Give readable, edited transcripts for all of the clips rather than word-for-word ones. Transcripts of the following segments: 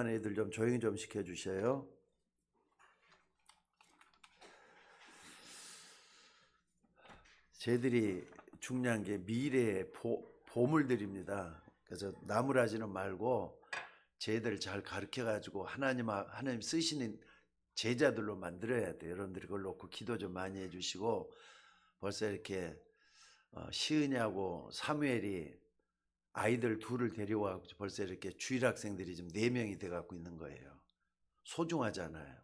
애들 좀 조용히 좀 시켜주셔요. 쟤들이 중요한 게 미래의 보물들입니다. 그래서 나무라지는 말고 쟤들 잘 가르쳐 가지고 하나님 쓰시는 제자들로 만들어야 돼요. 여러분들이 그걸 놓고 기도 좀 많이 해주시고, 벌써 이렇게 시은이하고 사무엘이 아이들 둘을 데려와 벌써 이렇게 주일 학생들이 지금 4명이 돼 갖고 있는 거예요. 소중하잖아요.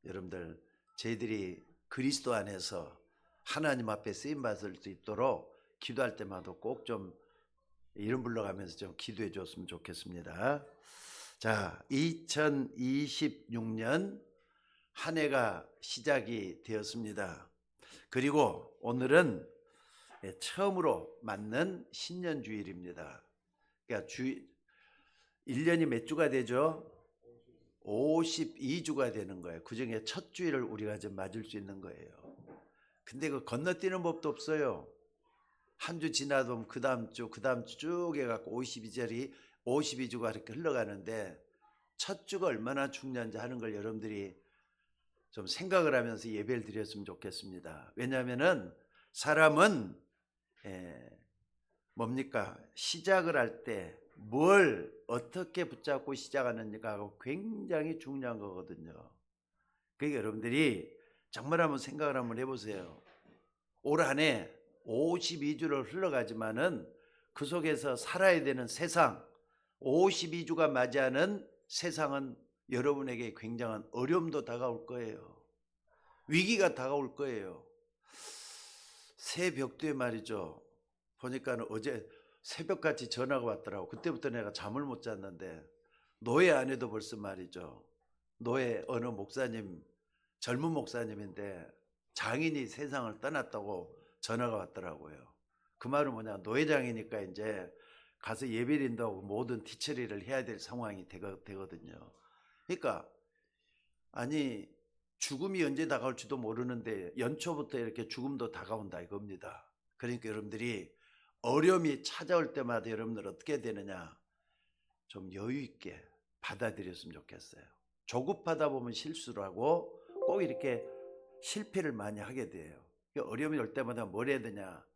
여러분들, 쟤들이 그리스도 안에서 하나님 앞에 쓰임 받을 수 있도록 기도할 때마다 꼭 좀 이름 불러가면서 좀 기도해 줬으면 좋겠습니다. 자, 2026년 한 해가 시작이 되었습니다. 그리고 오늘은 처음으로 맞는 신년주일입니다. 그러니까 1년이 몇 주가 되죠? 52주가 되는 거예요. 그 중에 첫 주일을 우리가 좀 맞을 수 있는 거예요. 근데 그 건너뛰는 법도 없어요. 한 주 지나도 그 다음 주 쭉 해갖고 52주가 이렇게 흘러가는데, 첫 주가 얼마나 중요한지 하는 걸 여러분들이 좀 생각을 하면서 예배를 드렸으면 좋겠습니다. 왜냐하면은 사람은 뭡니까? 시작을 할 때 뭘 어떻게 붙잡고 시작하는지가 굉장히 중요한 거거든요. 그러니까 여러분들이 정말 한번 생각을 한번 해보세요. 올 한 해 52주를 흘러가지만은 그 속에서 살아야 되는 세상, 52주가 맞이하는 세상은 여러분에게 굉장한 어려움도 다가올 거예요. 위기가 다가올 거예요. 새벽도에 말이죠. 보니까 어제 새벽같이 전화가 왔더라고. 그때부터 내가 잠을 못 잤는데, 노예 안에도 벌써 말이죠. 노예 어느 목사님, 젊은 목사님인데 장인이 세상을 떠났다고 전화가 왔더라고요. 그 말은 뭐냐, 노회장이니까 이제 가서 예배를 인도하고 모든 뒤처리를 해야 될 상황이 되거든요. 그러니까 아니, 죽음이 언제 다가올지도 모르는데 연초부터 이렇게 죽음도 다가온다 이겁니다. 그러니까 여러분들이 어려움이 찾아올 때마다 여러분들 어떻게 되느냐, 좀 여유 있게 받아들였으면 좋겠어요. 조급하다 보면 실수를 하고 꼭 이렇게 실패를 많이 하게 돼요. 어려움이 올 때마다 뭘 해야 되냐,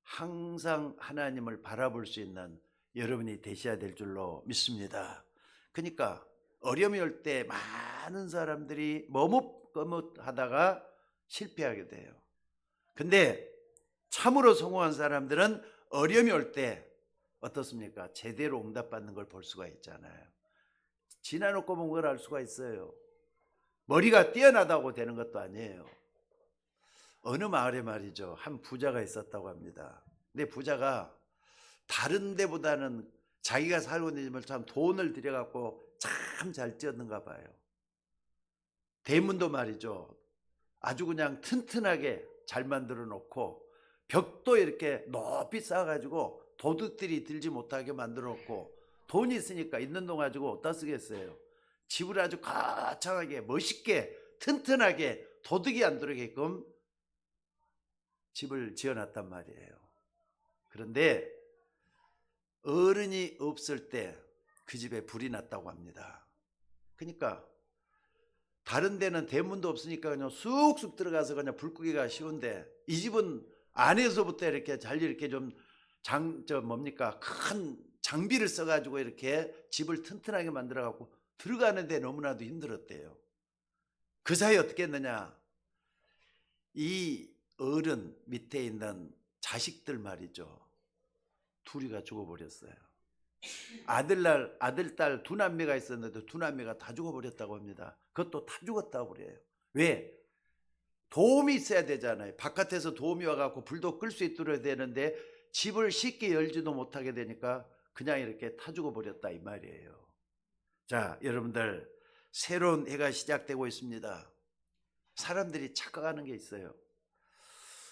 항상 하나님을 바라볼 수 있는 여러분이 되셔야 될 줄로 믿습니다. 그러니까 어려움이 올 때 많은 사람들이 머뭇거뭇하다가 실패하게 돼요. 근데 참으로 성공한 사람들은 어려움이 올 때 어떻습니까? 제대로 응답받는 걸 볼 수가 있잖아요. 지나놓고 본 걸 알 수가 있어요. 머리가 뛰어나다고 되는 것도 아니에요. 어느 마을에 말이죠, 한 부자가 있었다고 합니다. 근데 부자가 다른 데보다는 자기가 살고 있는 집을 참 돈을 들여갖고 참 잘 지었는가 봐요. 대문도 말이죠, 아주 그냥 튼튼하게 잘 만들어 놓고, 벽도 이렇게 높이 쌓아가지고 도둑들이 들지 못하게 만들어 놓고, 돈이 있으니까 있는 돈 가지고 어디다 쓰겠어요. 집을 아주 거창하게 멋있게 튼튼하게 도둑이 안 들어오게끔 집을 지어놨단 말이에요. 그런데 어른이 없을 때 그 집에 불이 났다고 합니다. 그러니까 다른 데는 대문도 없으니까 그냥 쑥쑥 들어가서 그냥 불 끄기가 쉬운데, 이 집은 안에서부터 이렇게 잘 이렇게 좀 큰 장비를 써가지고 이렇게 집을 튼튼하게 만들어갖고 들어가는데 너무나도 힘들었대요. 그 사이 어떻게 했느냐, 이 어른 밑에 있는 자식들 말이죠, 둘이가 죽어버렸어요. 아들, 딸 두 남매가 있었는데 두 남매가 다 죽어버렸다고 합니다. 그것도 다 죽었다고 그래요. 왜? 도움이 있어야 되잖아요. 바깥에서 도움이 와갖고 불도 끌 수 있도록 되는데 집을 쉽게 열지도 못하게 되니까 그냥 이렇게 타 죽어버렸다 이 말이에요. 자, 여러분들, 새로운 해가 시작되고 있습니다. 사람들이 착각하는 게 있어요.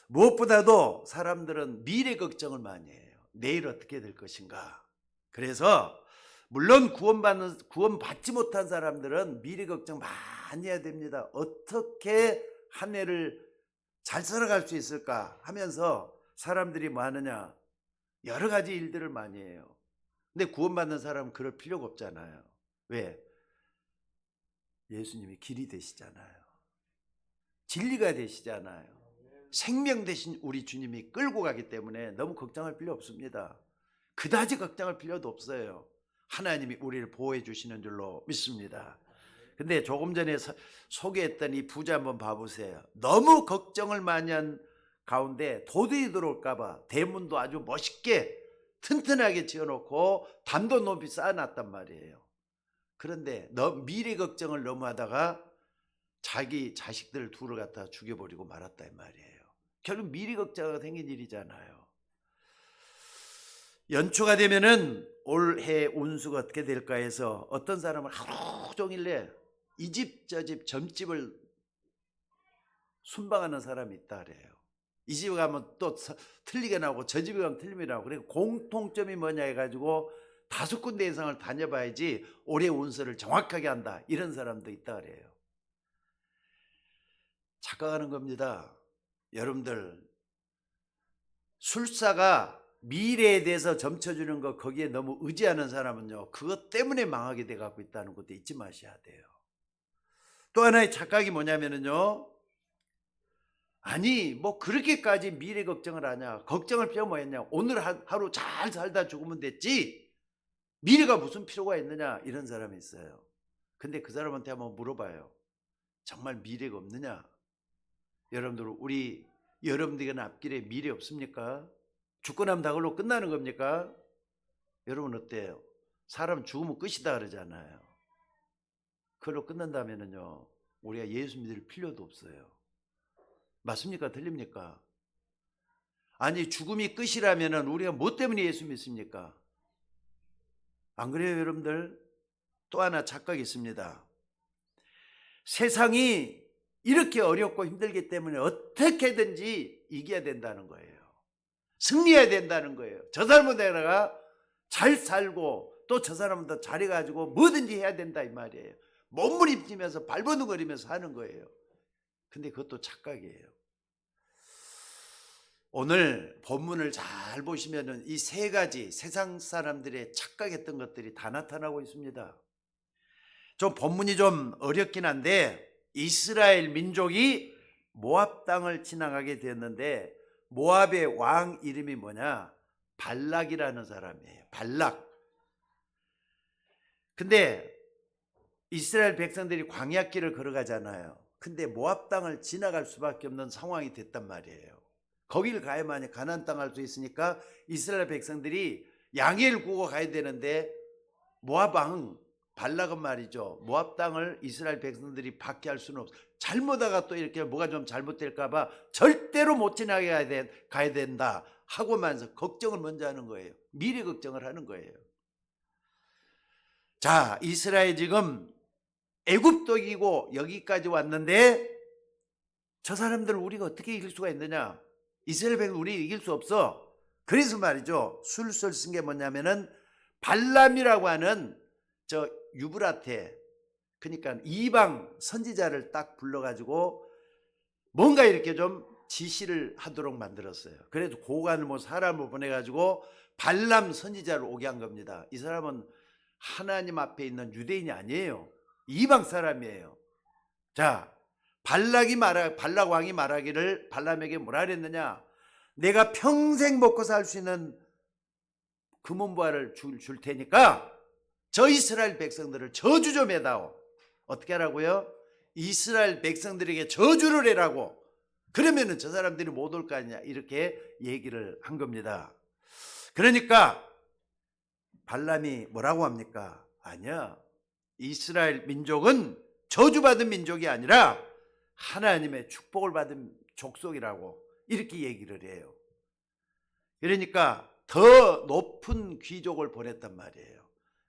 무엇보다도 사람들은 미래 걱정을 많이 해요. 내일 어떻게 될 것인가. 그래서 물론 구원받지 못한 사람들은 미래 걱정 많이 해야 됩니다. 어떻게 한 해를 잘 살아갈 수 있을까 하면서 사람들이 뭐 하느냐, 여러 가지 일들을 많이 해요. 근데 구원받는 사람은 그럴 필요가 없잖아요. 왜? 예수님이 길이 되시잖아요. 진리가 되시잖아요. 생명 대신 우리 주님이 끌고 가기 때문에 너무 걱정할 필요 없습니다. 그다지 걱정할 필요도 없어요. 하나님이 우리를 보호해 주시는 줄로 믿습니다. 근데 조금 전에 소개했던 이 부자 한번 봐보세요. 너무 걱정을 많이 한 가운데 도둑이 들어올까 봐 대문도 아주 멋있게 튼튼하게 지어놓고 담도 높이 쌓아놨단 말이에요. 그런데 미래 걱정을 너무 하다가 자기 자식들 둘을 갖다 죽여버리고 말았다 이 말이에요. 결국 미래 걱정가 생긴 일이잖아요. 연초가 되면은 올해 운수가 어떻게 될까 해서 어떤 사람은 하루 종일 이 집 저 집 점집을 순방하는 사람이 있다 그래요. 이 집에 가면 또 틀리게 나오고 저 집에 가면 틀리게 나오고, 그리고 공통점이 뭐냐 해가지고 5군데 이상을 다녀봐야지 올해 운수를 정확하게 한다, 이런 사람도 있다 그래요. 착각하는 겁니다. 여러분들, 술사가 미래에 대해서 점쳐주는 거 거기에 너무 의지하는 사람은요, 그것 때문에 망하게 돼 갖고 있다는 것도 잊지 마셔야 돼요. 또 하나의 착각이 뭐냐면요, 아니 뭐 그렇게까지 미래 걱정을 하냐, 걱정할 필요가 뭐였냐, 오늘 하루 잘 살다 죽으면 됐지 미래가 무슨 필요가 있느냐, 이런 사람이 있어요. 근데 그 사람한테 한번 물어봐요. 정말 미래가 없느냐? 여러분들, 여러분들에게는 앞길에 미래 없습니까? 죽고 나면 다 그걸로 끝나는 겁니까? 여러분 어때요? 사람 죽으면 끝이다 그러잖아요. 그걸로 끝난다면은요, 우리가 예수 믿을 필요도 없어요. 맞습니까? 틀립니까? 아니 죽음이 끝이라면은 우리가 뭐 때문에 예수 믿습니까? 안 그래요 여러분들? 또 하나 착각이 있습니다. 세상이 이렇게 어렵고 힘들기 때문에 어떻게든지 이겨야 된다는 거예요. 승리해야 된다는 거예요. 저 사람보다 잘 살고 또 저 사람보다 잘해가지고 뭐든지 해야 된다 이 말이에요. 몸부림치면서 발버둥거리면서 하는 거예요. 근데 그것도 착각이에요. 오늘 본문을 잘 보시면은 이 3가지 세상 사람들의 착각했던 것들이 다 나타나고 있습니다. 좀 본문이 좀 어렵긴 한데, 이스라엘 민족이 모압 땅을 지나가게 되었는데 모압의 왕 이름이 뭐냐? 발락이라는 사람이에요. 발락. 근데 이스라엘 백성들이 광야길을 걸어가잖아요. 근데 모압 땅을 지나갈 수밖에 없는 상황이 됐단 말이에요. 거길 가야만 가나안 땅 갈 수 있으니까 이스라엘 백성들이 양해를 구고 가야 되는데 모압 왕 발락은 말이죠, 모압 땅을 이스라엘 백성들이 받게 할 수는 없어. 잘못하가 또 이렇게 뭐가 좀 잘못될까 봐 절대로 못 지나게 가야 된다 하고만서 걱정을 먼저 하는 거예요. 미래 걱정을 하는 거예요. 자, 이스라엘 지금 애굽도 이기고 여기까지 왔는데 저 사람들을 우리가 어떻게 이길 수가 있느냐? 이스라엘 백성 우리 이길 수 없어. 그래서 말이죠, 술술 쓴 게 뭐냐면은 발람이라고 하는 저 유브라테, 그러니까 이방 선지자를 딱 불러가지고 뭔가 이렇게 좀 지시를 하도록 만들었어요. 그래서 고관을 뭐 사람을 보내가지고 발람 선지자를 오게 한 겁니다. 이 사람은 하나님 앞에 있는 유대인이 아니에요. 이방 사람이에요. 자, 발락 왕이 말하기를 발람에게 뭐라 그랬느냐? 내가 평생 먹고 살 수 있는 금은보화를 줄 테니까 저 이스라엘 백성들을 저주 좀 해다오. 어떻게 하라고요? 이스라엘 백성들에게 저주를 해라고. 그러면은 저 사람들이 못 올 거 아니냐, 이렇게 얘기를 한 겁니다. 그러니까 발람이 뭐라고 합니까? 아니야, 이스라엘 민족은 저주받은 민족이 아니라 하나님의 축복을 받은 족속이라고 이렇게 얘기를 해요. 그러니까 더 높은 귀족을 보냈단 말이에요.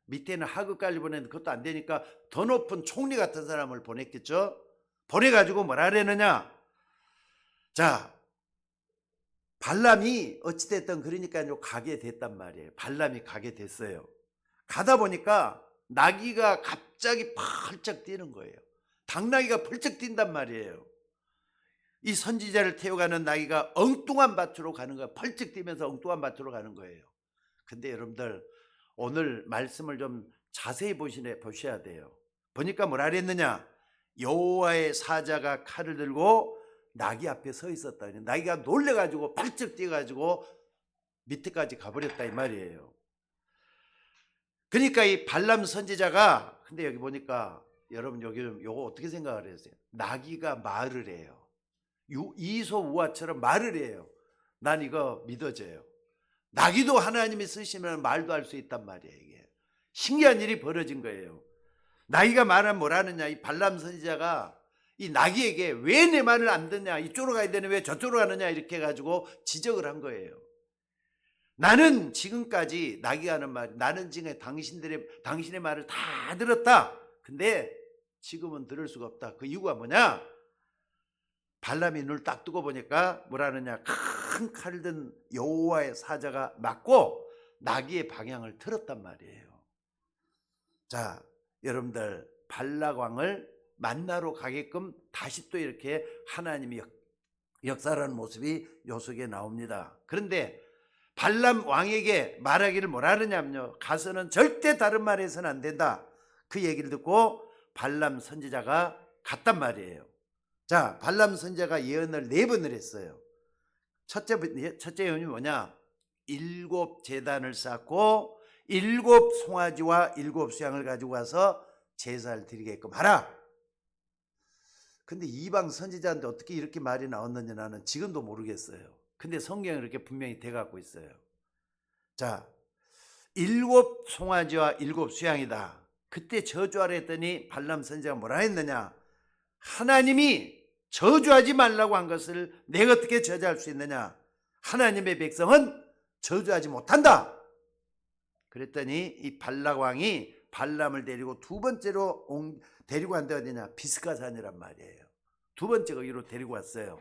밑에는 하급까지 보냈는데 그것도 안 되니까 더 높은 총리 같은 사람을 보냈겠죠. 보내가지고 뭐라 그랬느냐? 자, 발람이 어찌됐든 그러니까요 가게 됐단 말이에요. 발람이 가게 됐어요. 가다 보니까 나귀가 갑자기 펄쩍 뛰는 거예요. 당나귀가 펄쩍 뛴단 말이에요. 이 선지자를 태워가는 나귀가 엉뚱한 밭으로 가는 거예요. 펄쩍 뛰면서 엉뚱한 밭으로 가는 거예요. 근데 여러분들, 오늘 말씀을 좀 자세히 보셔야 돼요. 보니까 뭐라 그랬느냐? 여호와의 사자가 칼을 들고 나귀 앞에 서 있었다. 나귀가 놀래가지고 발쩍 뛰어가지고 밑에까지 가버렸다 이 말이에요. 그러니까 이 발람 선지자가, 근데 여기 보니까 여러분 여기 요거 어떻게 생각을 하세요? 나귀가 말을 해요. 이소우화처럼 말을 해요. 난 이거 믿어져요. 나귀도 하나님이 쓰시면 말도 할 수 있단 말이에요. 이게 신기한 일이 벌어진 거예요. 나귀가 말하면 뭐라느냐? 이 발람 선지자가 이 나귀에게 왜 내 말을 안 듣냐? 이쪽으로 가야 되는 왜 저쪽으로 가느냐? 이렇게 해가지고 지적을 한 거예요. 나는 지금까지 나귀가 하는 말, 나는 지금 당신의 말을 다 들었다. 근데 지금은 들을 수가 없다. 그 이유가 뭐냐? 발람이 눈을 딱 뜨고 보니까 뭐라느냐? 큰 칼을 든 여호와의 사자가 맞고 나귀의 방향을 틀었단 말이에요. 자, 여러분들 발락 왕을 만나러 가게끔 다시 또 이렇게 하나님이 역사하는 모습이 요 속에 나옵니다. 그런데 발람 왕에게 말하기를 뭐라 하느냐면요, 가서는 절대 다른 말 해서는 안 된다. 그 얘기를 듣고 발람 선지자가 갔단 말이에요. 자, 발람 선지자가 예언을 4번을 했어요. 첫째 예언이 뭐냐? 7 제단을 쌓고 7 송아지와 7 수양을 가지고 와서 제사를 드리게끔 하라. 근데 이방 선지자한테 어떻게 이렇게 말이 나왔는지 나는 지금도 모르겠어요. 근데 성경에 이렇게 분명히 돼갖고 있어요. 자, 7 송아지와 7 수양이다. 그때 저주하라 했더니 발람 선지자가 뭐라 했느냐? 하나님이 저주하지 말라고 한 것을 내가 어떻게 저주할 수 있느냐? 하나님의 백성은 저주하지 못한다. 그랬더니 이 발락 왕이 발람을 데리고 2번째로 데리고 간 데가 어디냐? 비스가산이란 말이에요. 2번째 거기로 데리고 왔어요.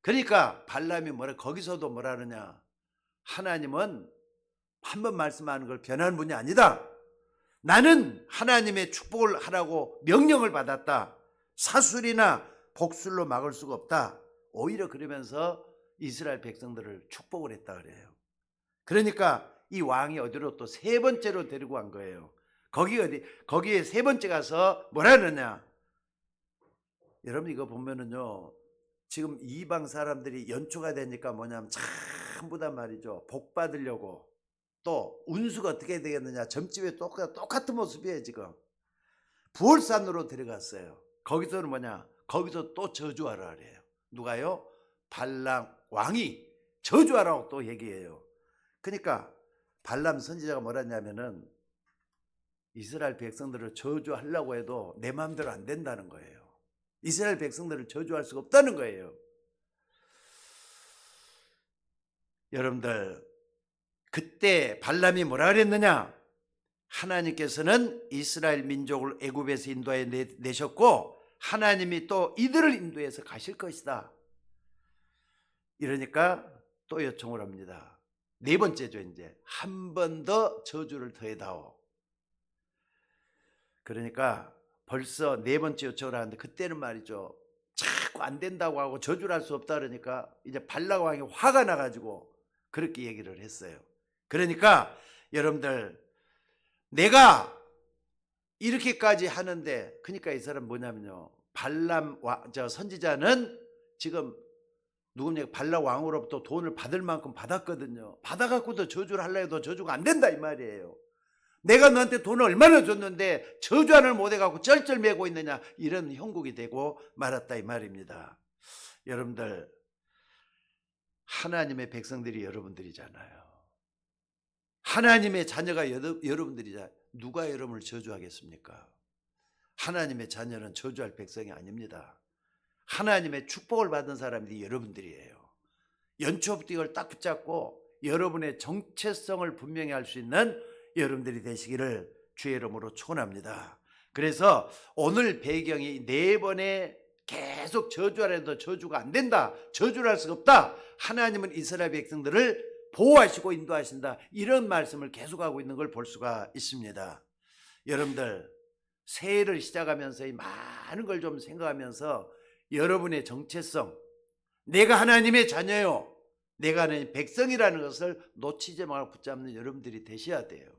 그러니까 발람이 거기서도 뭐라 하느냐? 하나님은 한 번 말씀하는 걸 변하는 분이 아니다. 나는 하나님의 축복을 하라고 명령을 받았다. 사술이나 복술로 막을 수가 없다. 오히려 그러면서 이스라엘 백성들을 축복을 했다 그래요. 그러니까 이 왕이 어디로 또 3번째로 데리고 간 거예요. 거기에 3번째 가서 뭐라 하느냐? 여러분 이거 보면은요, 지금 이방 사람들이 연초가 되니까 뭐냐면 전부 다 말이죠, 복 받으려고 또 운수가 어떻게 되겠느냐, 점집에 똑같은 모습이에요. 지금 부월산으로 데려갔어요. 거기서는 뭐냐, 거기서 또 저주하라 그래요. 누가요? 발람 왕이 저주하라고 또 얘기해요. 그러니까 발람 선지자가 뭐라 했냐면은 이스라엘 백성들을 저주하려고 해도 내 마음대로 안 된다는 거예요. 이스라엘 백성들을 저주할 수가 없다는 거예요. 여러분들 그때 발람이 뭐라 그랬느냐? 하나님께서는 이스라엘 민족을 애굽에서 인도해 내셨고 하나님이 또 이들을 인도해서 가실 것이다. 이러니까 또 요청을 합니다. 4번째죠. 이제 한 번 더 저주를 더해다오. 그러니까 벌써 4번째 요청을 하는데 그때는 말이죠, 자꾸 안 된다고 하고 저주를 할 수 없다 그러니까 이제 발락 왕이 화가 나가지고 그렇게 얘기를 했어요. 그러니까 여러분들 내가 이렇게까지 하는데, 그러니까 이 사람 뭐냐면요, 발람 선지자는 지금 누굽니까? 발락 왕으로부터 돈을 받을 만큼 받았거든요. 받아갖고도 저주를 하려 해도 저주가 안 된다 이 말이에요. 내가 너한테 돈을 얼마나 줬는데 저주 하나를 못해갖고 쩔쩔매고 있느냐, 이런 형국이 되고 말았다 이 말입니다. 여러분들 하나님의 백성들이 여러분들이잖아요. 하나님의 자녀가 여러분들이잖아요. 누가 여러분을 저주하겠습니까? 하나님의 자녀는 저주할 백성이 아닙니다. 하나님의 축복을 받은 사람들이 여러분들이에요. 연초부터 이걸 딱 붙잡고 여러분의 정체성을 분명히 할 수 있는 여러분들이 되시기를 주의 이름으로 축원합니다. 그래서 오늘 배경이 4번의 계속 저주하려 해도 저주가 안 된다, 저주를 할 수가 없다, 하나님은 이스라엘 백성들을 보호하시고 인도하신다, 이런 말씀을 계속하고 있는 걸 볼 수가 있습니다. 여러분들 새해를 시작하면서 이 많은 걸 좀 생각하면서 여러분의 정체성, 내가 하나님의 자녀요, 내가 하나님의 백성이라는 것을 놓치지 말고 붙잡는 여러분들이 되셔야 돼요.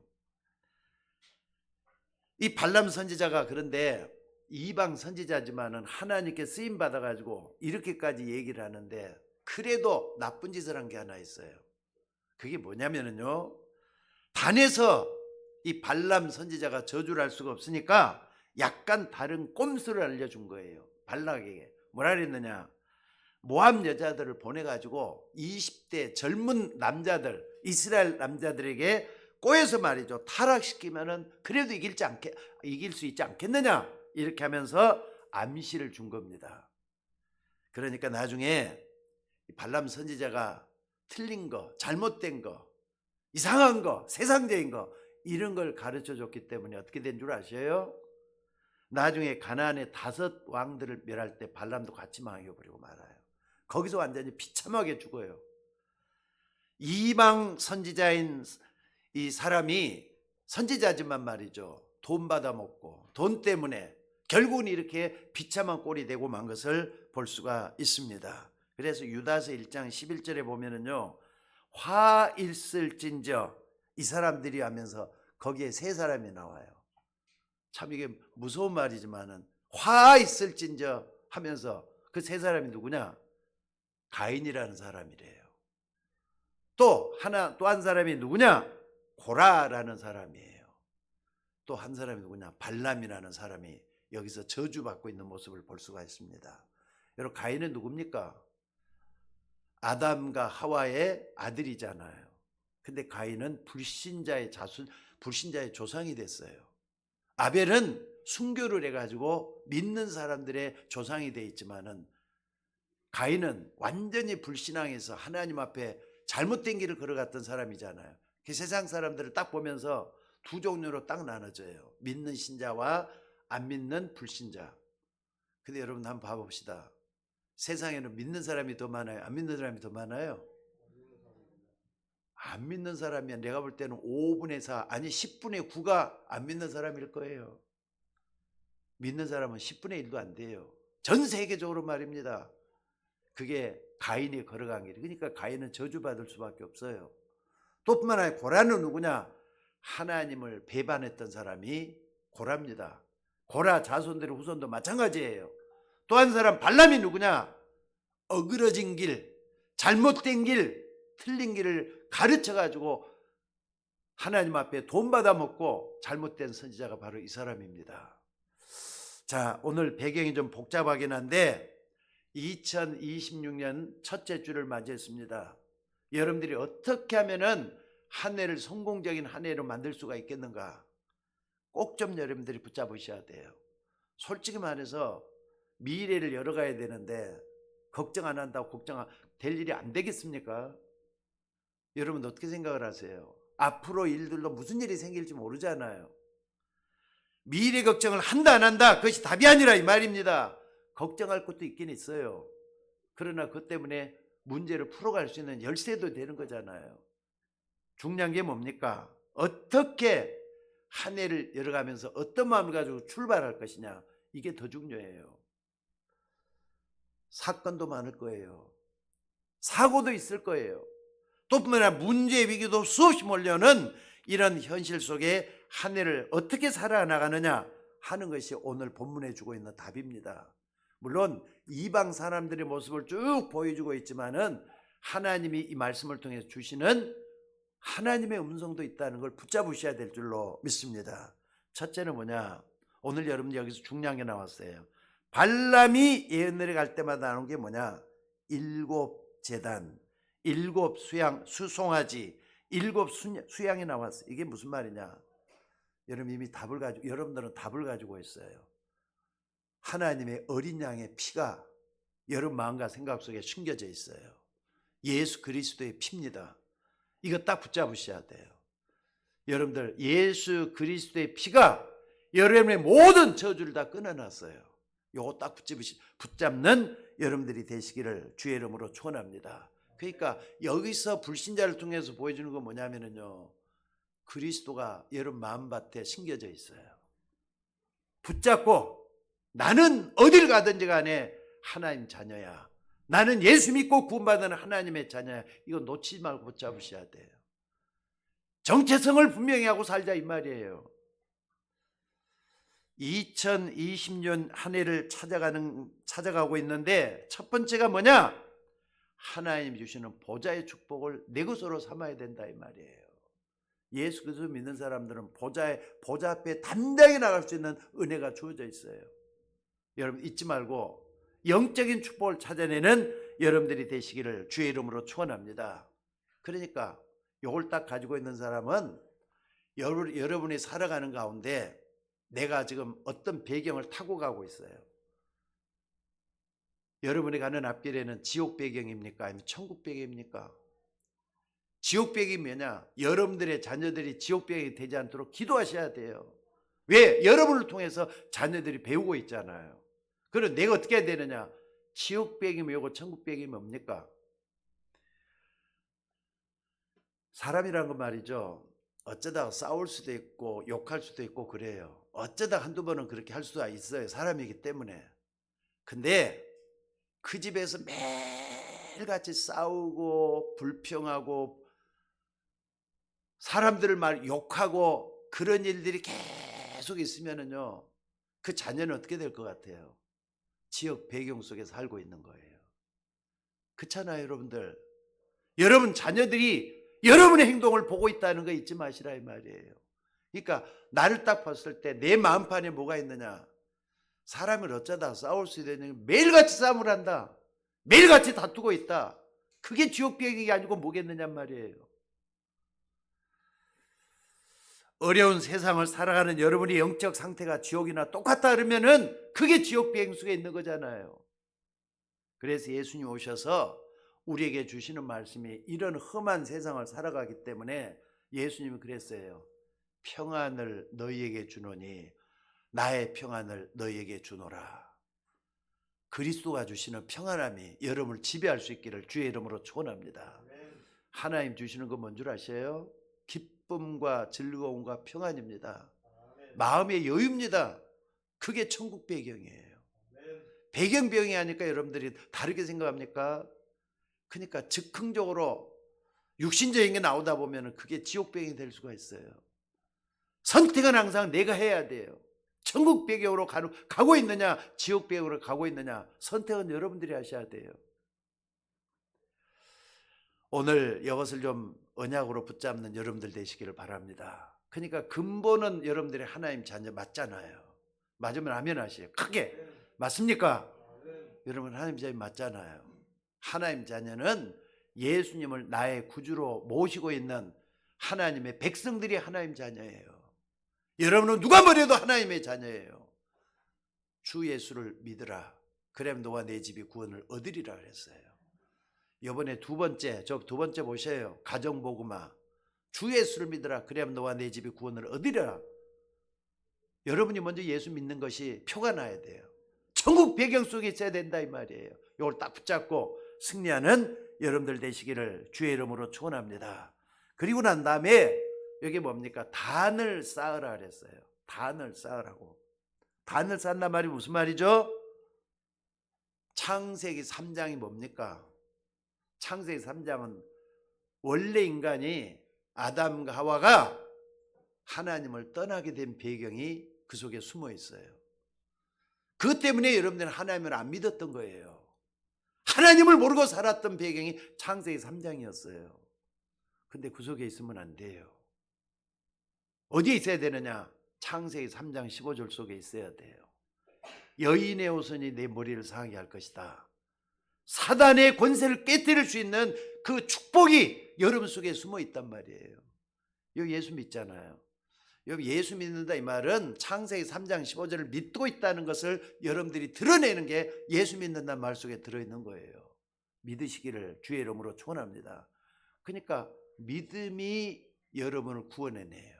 이 발람 선지자가 그런데 이방 선지자지만은 하나님께 쓰임 받아 가지고 이렇게까지 얘기를 하는데 그래도 나쁜 짓을 한 게 하나 있어요. 그게 뭐냐면은요, 단에서 이 발람 선지자가 저주를 할 수가 없으니까 약간 다른 꼼수를 알려준 거예요. 발락에게 뭐라 그랬느냐, 모압 여자들을 보내가지고 20대 젊은 남자들, 이스라엘 남자들에게 꼬여서 말이죠, 타락시키면은 그래도 이길 수 있지 않겠느냐, 이렇게 하면서 암시를 준 겁니다. 그러니까 나중에 발람 선지자가 틀린 거, 잘못된 거, 이상한 거, 세상적인 거 이런 걸 가르쳐 줬기 때문에 어떻게 된 줄 아셔요? 나중에 가나안의 5 왕들을 멸할 때 발람도 같이 망해버리고 말아요. 거기서 완전히 비참하게 죽어요. 이방 선지자인 이 사람이 선지자지만 말이죠, 돈 받아먹고 돈 때문에 결국은 이렇게 비참한 꼴이 되고 만 것을 볼 수가 있습니다. 그래서 유다서 1장 11절에 보면은요, 화 있을진저 이 사람들이 하면서 거기에 3사람이 나와요. 참 이게 무서운 말이지만은 화 있을진저 하면서 그 3사람이 누구냐? 가인이라는 사람이래요. 또 한 사람이 누구냐? 고라라는 사람이에요. 또 한 사람이 누구냐? 발람이라는 사람이 여기서 저주받고 있는 모습을 볼 수가 있습니다. 여러분, 가인은 누굽니까? 아담과 하와의 아들이잖아요. 근데 가인은 불신자의 조상이 됐어요. 아벨은 순교를 해가지고 믿는 사람들의 조상이 돼 있지만은 가인은 완전히 불신앙해서 하나님 앞에 잘못된 길을 걸어갔던 사람이잖아요. 그 세상 사람들을 딱 보면서 2 종류로 딱 나눠져요. 믿는 신자와 안 믿는 불신자. 근데 여러분 한번 봐봅시다. 세상에는 믿는 사람이 더 많아요, 안 믿는 사람이 더 많아요? 안 믿는 사람이야 내가 볼 때는 5분의 4 아니 10분의 9가 안 믿는 사람일 거예요. 믿는 사람은 10분의 1도 안 돼요. 전 세계적으로 말입니다. 그게 가인이 걸어간 길이. 그러니까 가인은 저주받을 수밖에 없어요. 또 뿐만 아니라 고라는 누구냐? 하나님을 배반했던 사람이 고라입니다. 고라 자손들의 후손도 마찬가지예요. 또 한 사람 발람이 누구냐? 어그러진 길, 잘못된 길, 틀린 길을 가르쳐가지고 하나님 앞에 돈 받아먹고 잘못된 선지자가 바로 이 사람입니다. 자, 오늘 배경이 좀 복잡하긴 한데 2026년 첫째 주를 맞이했습니다. 여러분들이 어떻게 하면은 한 해를 성공적인 한 해로 만들 수가 있겠는가? 꼭 좀 여러분들이 붙잡으셔야 돼요. 솔직히 말해서 미래를 열어가야 되는데 걱정 안 한다고 될 일이 안 되겠습니까? 여러분 어떻게 생각을 하세요? 앞으로 일들로 무슨 일이 생길지 모르잖아요. 미래 걱정을 한다 안 한다 그것이 답이 아니라 이 말입니다. 걱정할 것도 있긴 있어요. 그러나 그것 때문에 문제를 풀어갈 수 있는 열쇠도 되는 거잖아요. 중요한 게 뭡니까? 어떻게 한 해를 열어가면서 어떤 마음을 가지고 출발할 것이냐, 이게 더 중요해요. 사건도 많을 거예요. 사고도 있을 거예요. 또 뿐만 아니라 문제 위기도 수없이 몰려오는 이런 현실 속에 한 해를 어떻게 살아나가느냐 하는 것이 오늘 본문에 주고 있는 답입니다. 물론 이방 사람들의 모습을 쭉 보여주고 있지만은 하나님이 이 말씀을 통해 주시는 하나님의 음성도 있다는 걸 붙잡으셔야 될 줄로 믿습니다. 첫째는 뭐냐? 오늘 여러분 여기서 중요한 게 나왔어요. 발람이 예언을 갈 때마다 나오는 게 뭐냐? 7 제단, 7 수송아지, 7 수양이 나왔어요. 이게 무슨 말이냐? 여러분 이미 여러분들은 답을 가지고 있어요. 하나님의 어린 양의 피가 여러분 마음과 생각 속에 숨겨져 있어요. 예수 그리스도의 피입니다. 이거 딱 붙잡으셔야 돼요. 여러분들 예수 그리스도의 피가 여러분의 모든 저주를 다 끊어놨어요. 이거 딱 붙잡는 여러분들이 되시기를 주의 이름으로 축원합니다. 그러니까 여기서 불신자를 통해서 보여주는 건 뭐냐면요, 그리스도가 여러분 마음밭에 심겨져 있어요. 붙잡고 나는 어딜 가든지 간에 하나님 자녀야, 나는 예수 믿고 구원받은 하나님의 자녀야, 이거 놓치지 말고 붙잡으셔야 돼요. 정체성을 분명히 하고 살자 이 말이에요. 2020년 한 해를 찾아가고 있는데 첫 번째가 뭐냐? 하나님 주시는 보좌의 축복을 내 것으로 삼아야 된다 이 말이에요. 예수 그리스도 믿는 사람들은 보좌 앞에 담대하게 나갈 수 있는 은혜가 주어져 있어요. 여러분 잊지 말고 영적인 축복을 찾아내는 여러분들이 되시기를 주의 이름으로 축원합니다. 그러니까 이걸 딱 가지고 있는 사람은 여러분이 살아가는 가운데 내가 지금 어떤 배경을 타고 가고 있어요. 여러분이 가는 앞길에는 지옥 배경입니까? 아니면 천국 배경입니까? 지옥 배경이 뭐냐? 여러분들의 자녀들이 지옥 배경이 되지 않도록 기도하셔야 돼요. 왜? 여러분을 통해서 자녀들이 배우고 있잖아요. 그럼 내가 어떻게 해야 되느냐? 지옥 배경이 뭐고 천국 배경이 뭡니까? 사람이란 건 말이죠. 어쩌다가 싸울 수도 있고 욕할 수도 있고 그래요. 어쩌다 한두 번은 그렇게 할 수가 있어요. 사람이기 때문에. 근데 그 집에서 매일같이 싸우고 불평하고 사람들을 말 욕하고 그런 일들이 계속 있으면은요, 그 자녀는 어떻게 될 것 같아요? 지역 배경 속에 살고 있는 거예요. 그렇잖아요, 여러분들. 여러분 자녀들이 여러분의 행동을 보고 있다는 거 잊지 마시라 이 말이에요. 그러니까 나를 딱 봤을 때 내 마음판에 뭐가 있느냐? 사람을 어쩌다 싸울 수 있는 매일같이 싸움을 한다. 매일같이 다투고 있다. 그게 지옥 배경이 아니고 뭐겠느냐 말이에요. 어려운 세상을 살아가는 여러분의 영적 상태가 지옥이나 똑같다 그러면은 그게 지옥 배경 속에 있는 거잖아요. 그래서 예수님 오셔서 우리에게 주시는 말씀이 이런 험한 세상을 살아가기 때문에 예수님이 그랬어요. 평안을 너희에게 주노니 나의 평안을 너희에게 주노라. 그리스도가 주시는 평안함이 여러분을 지배할 수 있기를 주의 이름으로 축원합니다. 하나님 주시는 건 뭔 줄 아세요? 기쁨과 즐거움과 평안입니다. 마음의 여유입니다. 그게 천국 배경이에요. 배경이 하니까 여러분들이 다르게 생각합니까? 그러니까 즉흥적으로 육신적인 게 나오다 보면 그게 지옥 배경이 될 수가 있어요. 선택은 항상 내가 해야 돼요. 천국 배경으로 가고 있느냐 지옥 배경으로 가고 있느냐 선택은 여러분들이 하셔야 돼요. 오늘 이것을 좀 언약으로 붙잡는 여러분들 되시기를 바랍니다. 그러니까 근본은 여러분들이 하나님 자녀 맞잖아요. 맞으면 아멘 하시요. 크게 맞습니까? 여러분 하나님 자녀 맞잖아요. 하나님 자녀는 예수님을 나의 구주로 모시고 있는 하나님의 백성들이 하나님 자녀예요. 여러분은 누가 뭐래도 하나님의 자녀예요. 주 예수를 믿으라. 그럼 너와 내 집이 구원을 얻으리라 그랬어요. 이번에 두 번째 보세요. 가정복음화. 주 예수를 믿으라. 그럼 너와 내 집이 구원을 얻으리라. 여러분이 먼저 예수 믿는 것이 표가 나야 돼요. 천국 배경 속에 있어야 된다 이 말이에요. 이걸 딱 붙잡고 승리하는 여러분들 되시기를 주의 이름으로 축원합니다. 그리고 난 다음에 여기 뭡니까? 단을 쌓으라 그랬어요. 단을 쌓으라고. 단을 쌓는단 말이 무슨 말이죠? 창세기 3장이 뭡니까? 창세기 3장은 원래 인간이 아담과 하와가 하나님을 떠나게 된 배경이 그 속에 숨어 있어요. 그것 때문에 여러분들은 하나님을 안 믿었던 거예요. 하나님을 모르고 살았던 배경이 창세기 3장이었어요. 근데 그 속에 있으면 안 돼요. 어디에 있어야 되느냐? 창세기 3장 15절 속에 있어야 돼요. 여인의 호선이 내 머리를 상하게 할 것이다. 사단의 권세를 깨뜨릴 수 있는 그 축복이 여러분 속에 숨어 있단 말이에요. 여기 예수 믿잖아요. 여기 예수 믿는다 이 말은 창세기 3장 15절을 믿고 있다는 것을 여러분들이 드러내는 게 예수 믿는다는 말 속에 들어있는 거예요. 믿으시기를 주의 이름으로 축원합니다. 그러니까 믿음이 여러분을 구원해내요.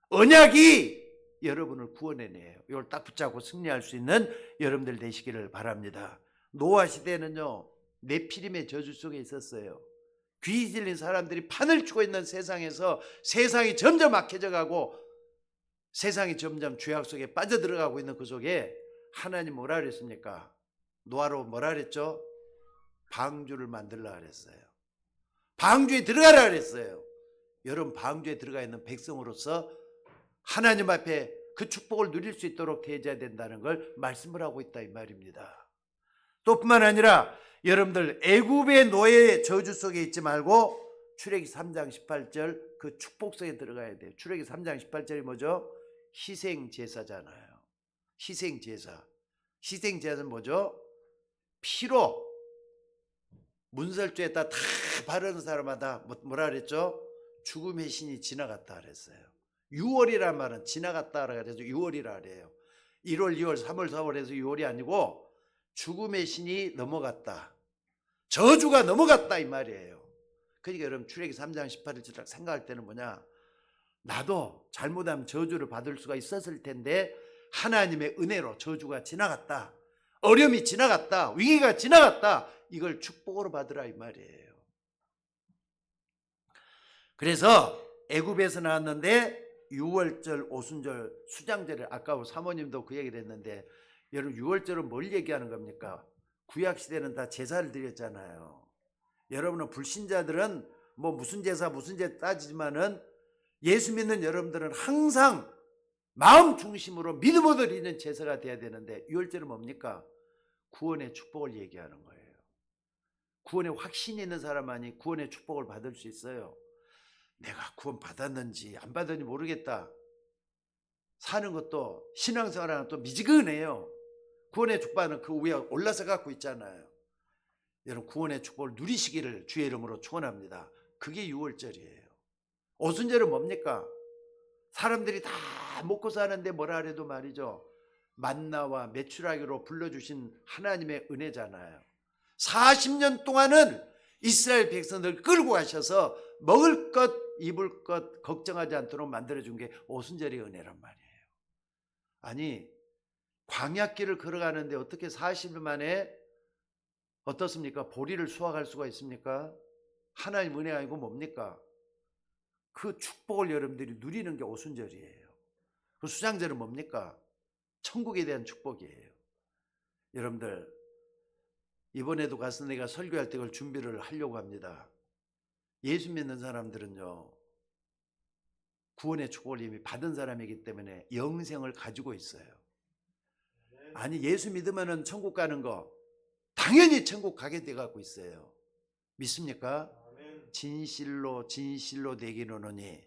언약이 여러분을 구원해내요. 이걸 딱 붙잡고 승리할 수 있는 여러분들 되시기를 바랍니다. 노아 시대는요, 네피림의 저주 속에 있었어요. 귀 들린 사람들이 판을 치고 있는 세상에서 세상이 점점 악해져 가고 세상이 점점 죄악 속에 빠져들어가고 있는 그 속에 하나님 뭐라 그랬습니까? 노아로 뭐라 그랬죠? 방주를 만들라 그랬어요. 방주에 들어가라 그랬어요. 여러분 방주에 들어가 있는 백성으로서 하나님 앞에 그 축복을 누릴 수 있도록 되어야 된다는 걸 말씀을 하고 있다 이 말입니다. 또 뿐만 아니라 여러분들 애굽의 노예의 저주 속에 있지 말고 출애기 3장 18절 그 축복 속에 들어가야 돼요. 출애기 3장 18절이 뭐죠? 희생제사잖아요. 희생제사. 희생제사는 뭐죠? 피로 문설주에다 다 바르는 사람마다 뭐라 그랬죠? 죽음의 신이 지나갔다 그랬어요. 6월이란 말은 지나갔다 그래서 6월이라 그래요. 1월, 2월, 3월, 4월에서 6월이 아니고 죽음의 신이 넘어갔다. 저주가 넘어갔다 이 말이에요. 그러니까 여러분 출애기 3장 18절 생각할 때는 뭐냐? 나도 잘못하면 저주를 받을 수가 있었을 텐데 하나님의 은혜로 저주가 지나갔다. 어려움이 지나갔다. 위기가 지나갔다. 이걸 축복으로 받으라 이 말이에요. 그래서 애굽에서 나왔는데 6월절, 오순절, 수장절에 아까 사모님도 그 얘기를 했는데 여러분 6월절은 뭘 얘기하는 겁니까? 구약시대는 다 제사를 드렸잖아요. 여러분은 불신자들은 뭐 무슨 제사 따지지만은 예수 믿는 여러분들은 항상 마음 중심으로 믿음으로 드리는 제사가 돼야 되는데 6월절은 뭡니까? 구원의 축복을 얘기하는 거예요. 구원에 확신이 있는 사람만이 구원의 축복을 받을 수 있어요. 내가 구원 받았는지 안 받았는지 모르겠다. 사는 것도 신앙생활하는 또 미지근해요. 구원의 축복은 그 위에 올라서 갖고 있잖아요. 여러분 구원의 축복을 누리시기를 주의 이름으로 축원합니다. 그게 6월절이에요. 오순절은 뭡니까? 사람들이 다 먹고 사는데 뭐라 그래도 말이죠. 만나와 메추라기로 불러주신 하나님의 은혜잖아요. 40년 동안은 이스라엘 백성들 끌고 가셔서 먹을 것 입을 것 걱정하지 않도록 만들어준 게 오순절의 은혜란 말이에요. 아니 광야길을 걸어가는데 어떻게 40일 만에 어떻습니까? 보리를 수확할 수가 있습니까? 하나님 은혜가 아니고 뭡니까? 그 축복을 여러분들이 누리는 게 오순절이에요. 그 수장절은 뭡니까? 천국에 대한 축복이에요. 여러분들 이번에도 가서 내가 설교할 때 그걸 준비를 하려고 합니다. 예수 믿는 사람들은요 구원의 축복을 이미 받은 사람이기 때문에 영생을 가지고 있어요. 아니 예수 믿으면 천국 가는 거 당연히 천국 가게 돼 갖고 있어요. 믿습니까? 진실로 진실로 내기노니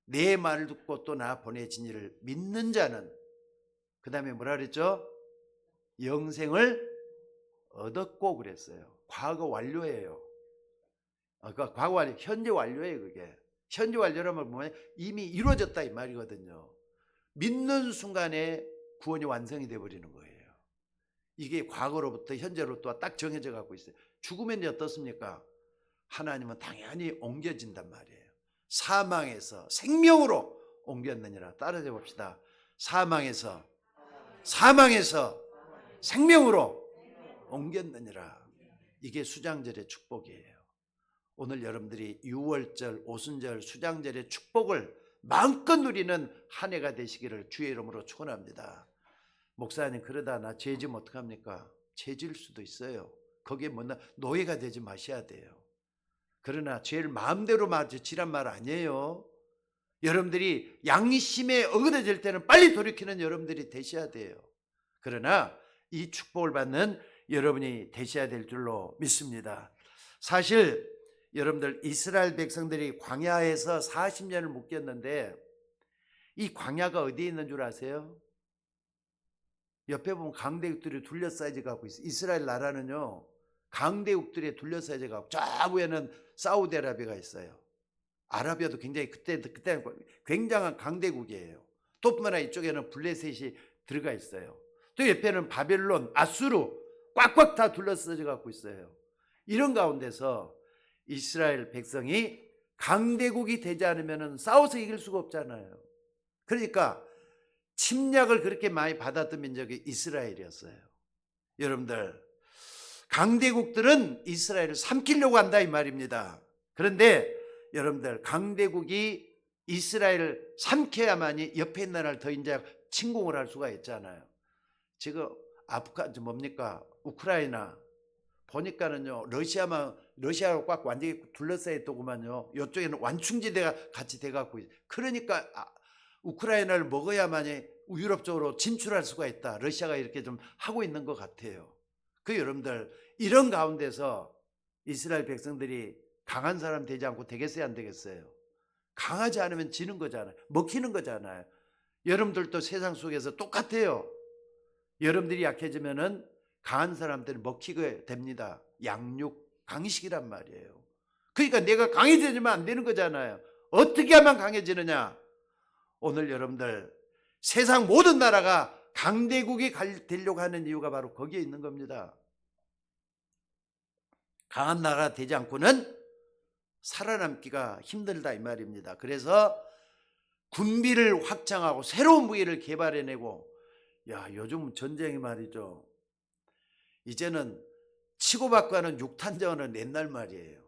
내 말을 듣고 또 나 보내진 이를 믿는 자는 그 다음에 뭐라 그랬죠? 영생을 얻었고 그랬어요. 과거 완료예요. 그러니까 과거 완료, 현재 완료예요. 그게 현재 완료라면 뭐냐? 이미 이루어졌다 이 말이거든요. 믿는 순간에 구원이 완성이 되어버리는 거예요. 이게 과거로부터 현재로부터 딱 정해져 갖고 있어요. 죽으면 어떻습니까? 하나님은 당연히 옮겨진단 말이에요. 사망에서 생명으로 옮겼느니라. 따라해 봅시다. 사망에서 생명으로 옮겼느니라. 이게 수장절의 축복이에요. 오늘 여러분들이 6월절, 오순절, 수장절의 축복을 마음껏 누리는 한 해가 되시기를 주의 이름으로 축원합니다. 목사님 그러다 나 죄 지면 어떡합니까? 죄 지을 수도 있어요. 거기에 노예가 되지 마셔야 돼요. 그러나 죄를 마음대로 지란 말 아니에요. 여러분들이 양심에 어긋어질 때는 빨리 돌이키는 여러분들이 되셔야 돼요. 그러나 이 축복을 받는 여러분이 되셔야 될 줄로 믿습니다. 사실 여러분들 이스라엘 백성들이 광야에서 40년을 묶였는데 이 광야가 어디에 있는 줄 아세요? 옆에 보면 강대국들이 둘러싸여 갖고 있어요. 이스라엘 나라는요 강대국들에 둘러싸여 갖고 저 위에는 사우디아라비아가 있어요. 아라비아도 굉장히 그때는 굉장한 강대국이에요. 또 뿐만 아니라 이쪽에는 블레셋이 들어가 있어요. 또 옆에는 바벨론, 아수르 꽉꽉 다 둘러싸여 갖고 있어요. 이런 가운데서 이스라엘 백성이 강대국이 되지 않으면 싸워서 이길 수가 없잖아요. 그러니까 침략을 그렇게 많이 받았던 민족이 이스라엘이었어요. 여러분들 강대국들은 이스라엘을 삼키려고 한다 이 말입니다. 그런데 여러분들 강대국이 이스라엘을 삼켜야만이 옆에 있는 나라를 더 이제 침공을 할 수가 있잖아요. 지금 뭡니까? 우크라이나 보니까는요 러시아가 꽉 완전히 둘러싸여 있더구만요. 이쪽에는 완충지대가 같이 돼갖고 있어요. 그러니까 우크라이나를 먹어야만이 유럽 쪽으로 진출할 수가 있다. 러시아가 이렇게 좀 하고 있는 것 같아요. 그 여러분들 이런 가운데서 이스라엘 백성들이 강한 사람 되지 않고 되겠어요, 안 되겠어요? 강하지 않으면 지는 거잖아요. 먹히는 거잖아요. 여러분들도 세상 속에서 똑같아요. 여러분들이 약해지면은 강한 사람들은 먹히게 됩니다. 양육, 강식이란 말이에요. 그러니까 내가 강해지면 안 되는 거잖아요. 어떻게 하면 강해지느냐? 오늘 여러분들 세상 모든 나라가 강대국이 되려고 하는 이유가 바로 거기에 있는 겁니다. 강한 나라가 되지 않고는 살아남기가 힘들다 이 말입니다. 그래서 군비를 확장하고 새로운 무기를 개발해내고, 요즘 전쟁이 말이죠, 이제는 치고받고 하는 육탄전은 옛날 말이에요.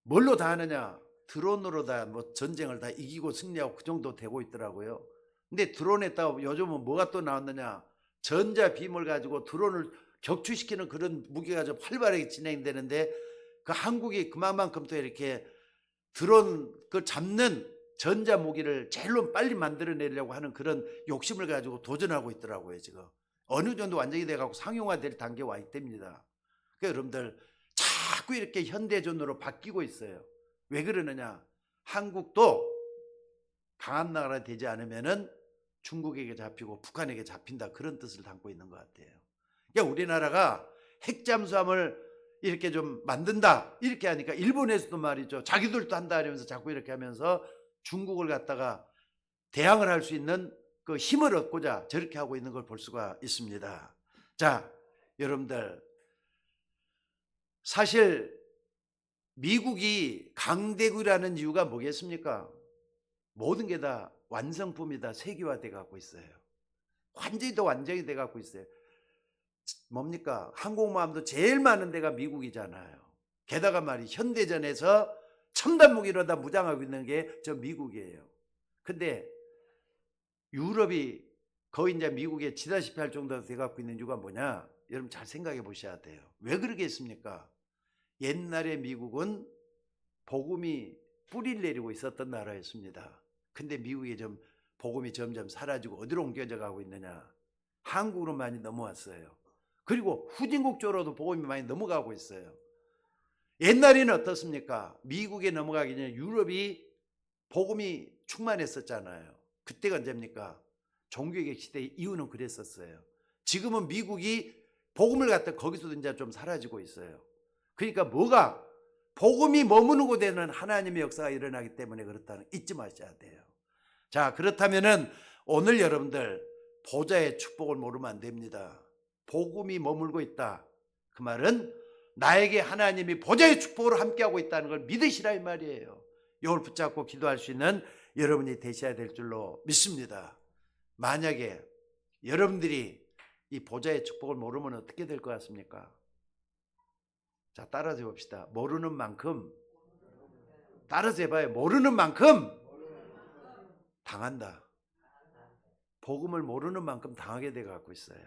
뭘로 다 하느냐? 드론으로 다 뭐 전쟁을 다 이기고 승리하고 그 정도 되고 있더라고요. 근데 드론에다가 요즘은 뭐가 또 나왔느냐? 전자 빔을 가지고 드론을 격추시키는 그런 무기가 좀 활발하게 진행되는데, 그 한국이 그만큼 또 이렇게 드론 그 잡는 전자 무기를 제일로 빨리 만들어내려고 하는 그런 욕심을 가지고 도전하고 있더라고요. 지금 어느 정도 완성이 돼가고 상용화될 단계에 와 있답니다. 그러니까 여러분들 자꾸 이렇게 현대전으로 바뀌고 있어요. 왜 그러느냐? 한국도 강한 나라가 되지 않으면은 중국에게 잡히고 북한에게 잡힌다, 그런 뜻을 담고 있는 것 같아요. 그러니까 우리나라가 핵잠수함을 이렇게 좀 만든다 이렇게 하니까 일본에서도 말이죠, 자기들도 한다 이러면서 자꾸 이렇게 하면서 중국을 갖다가 대항을 할 수 있는 그 힘을 얻고자 저렇게 하고 있는 걸 볼 수가 있습니다. 자, 여러분들 사실 미국이 강대국이라는 이유가 뭐겠습니까? 모든 게 다 완성품이다 세계화돼 갖고 있어요. 완전히 더 완전히 돼 갖고 있어요. 뭡니까? 항공모함도 제일 많은 데가 미국이잖아요. 게다가 말이 현대전에서 첨단 무기로 다 무장하고 있는 게 저 미국이에요. 근데 유럽이 거의 이제 미국에 지다시피 할 정도로 돼 갖고 있는 이유가 뭐냐? 여러분 잘 생각해 보셔야 돼요. 왜 그러겠습니까? 옛날에 미국은 복음이 뿌리를 내리고 있었던 나라였습니다. 근데 미국이 좀 복음이 점점 사라지고 어디로 옮겨져 가고 있느냐? 한국으로 많이 넘어왔어요. 그리고 후진국 쪽으로도 복음이 많이 넘어가고 있어요. 옛날에는 어떻습니까? 미국에 넘어가기 전에 유럽이 복음이 충만했었잖아요. 그때가 언제입니까? 종교개혁 시대 이후는 그랬었어요. 지금은 미국이 복음을 갖다 거기서도 이제 좀 사라지고 있어요. 그러니까 뭐가? 복음이 머무는 곳에는 하나님의 역사가 일어나기 때문에 그렇다는 잊지 마셔야 돼요. 자, 그렇다면은 오늘 여러분들 보좌의 축복을 모르면 안 됩니다. 복음이 머물고 있다. 그 말은 나에게 하나님이 보좌의 축복으로 함께하고 있다는 걸 믿으시라 이 말이에요. 이걸 붙잡고 기도할 수 있는 여러분이 되셔야 될 줄로 믿습니다. 만약에 여러분들이 이 보좌의 축복을 모르면 어떻게 될 것 같습니까? 자, 따라서 해봅시다. 모르는 만큼, 따라서 해봐요. 모르는 만큼 당한다. 복음을 모르는 만큼 당하게 돼 갖고 있어요.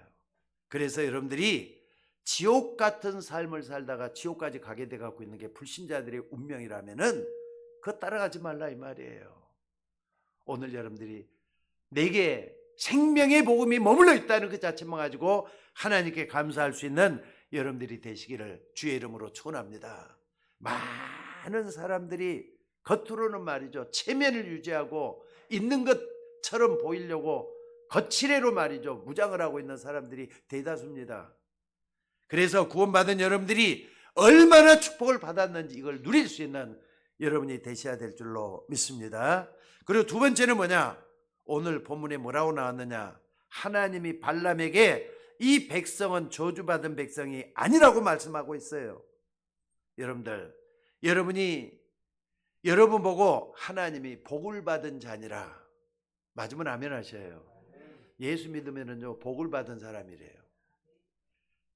그래서 여러분들이 지옥 같은 삶을 살다가 지옥까지 가게 돼 갖고 있는 게 불신자들의 운명이라면은 그거 따라가지 말라 이 말이에요. 오늘 여러분들이 내게 생명의 복음이 머물러 있다는 그 자체만 가지고 하나님께 감사할 수 있는 여러분들이 되시기를 주의 이름으로 축원합니다. 많은 사람들이 겉으로는 말이죠, 체면을 유지하고 있는 것처럼 보이려고 거칠애로 말이죠, 무장을 하고 있는 사람들이 대다수입니다. 그래서 구원받은 여러분들이 얼마나 축복을 받았는지 이걸 누릴 수 있는 여러분이 되셔야 될 줄로 믿습니다. 그리고 두 번째는 뭐냐? 오늘 본문에 뭐라고 나왔느냐? 하나님이 발람에게 이 백성은 저주받은 백성이 아니라고 말씀하고 있어요. 여러분들, 여러분 보고 하나님이 복을 받은 자니라 맞으면 아멘 하셔요. 예수 믿으면은요 복을 받은 사람이래요.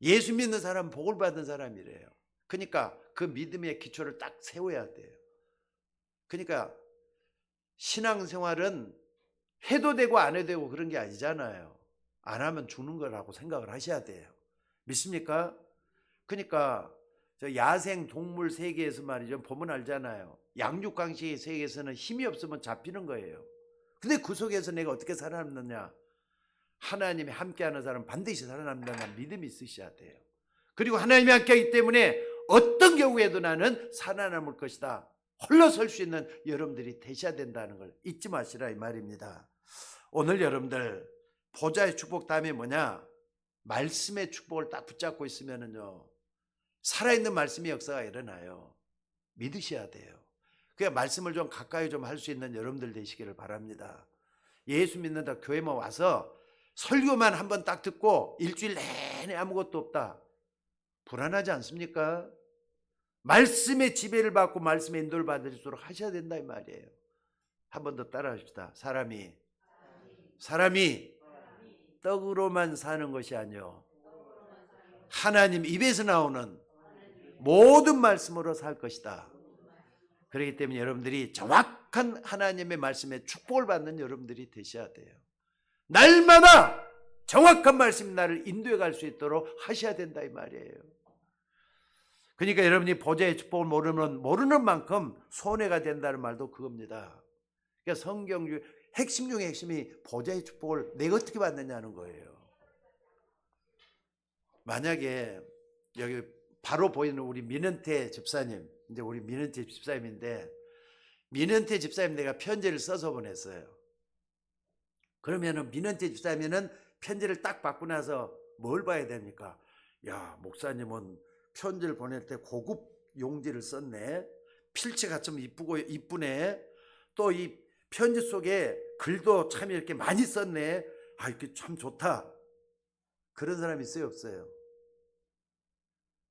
예수 믿는 사람은 복을 받은 사람이래요. 그러니까 그 믿음의 기초를 딱 세워야 돼요. 그러니까 신앙생활은 해도 되고 안 해도 되고 그런 게 아니잖아요. 안 하면 죽는 거라고 생각을 하셔야 돼요. 믿습니까? 그러니까 저 야생 동물 세계에서 말이죠, 보면 알잖아요. 양육강식의 세계에서는 힘이 없으면 잡히는 거예요. 근데 그 속에서 내가 어떻게 살아남느냐? 하나님이 함께하는 사람은 반드시 살아남는다는 믿음이 있으셔야 돼요. 그리고 하나님이 함께하기 때문에 어떤 경우에도 나는 살아남을 것이다. 홀로 설 수 있는 여러분들이 되셔야 된다는 걸 잊지 마시라 이 말입니다. 오늘 여러분들 보좌의 축복 다음에 뭐냐? 말씀의 축복을 딱 붙잡고 있으면은요, 살아있는 말씀의 역사가 일어나요. 믿으셔야 돼요. 그냥 말씀을 좀 가까이 좀 할 수 있는 여러분들 되시기를 바랍니다. 예수 믿는다 교회만 와서 설교만 한번 딱 듣고 일주일 내내 아무것도 없다. 불안하지 않습니까? 말씀의 지배를 받고 말씀의 인도를 받을수록 하셔야 된다 이 말이에요. 한 번 더 따라 합시다. 사람이 떡으로만 사는 것이 아니요 하나님 입에서 나오는 모든 말씀으로 살 것이다. 그렇기 때문에 여러분들이 정확한 하나님의 말씀에 축복을 받는 여러분들이 되셔야 돼요. 날마다 정확한 말씀이 나를 인도해 갈 수 있도록 하셔야 된다 이 말이에요. 그러니까 여러분이 보좌의 축복을 모르는 만큼 손해가 된다는 말도 그겁니다. 그러니까 성경 중 핵심 중에 핵심이 보좌의 축복을 내가 어떻게 받느냐는 거예요. 만약에 여기 바로 보이는 우리 민은태 집사님, 이제 우리 민은태 집사님인데, 민은태 집사님 내가 편지를 써서 보냈어요. 그러면은 민은태 집사님은 편지를 딱 받고 나서 뭘 봐야 됩니까? 야, 목사님은 편지를 보낼 때 고급 용지를 썼네. 필체가 좀 이쁘네. 또 이 편지 속에 글도 참 이렇게 많이 썼네. 아, 이게 참 좋다. 그런 사람이 있어요, 없어요?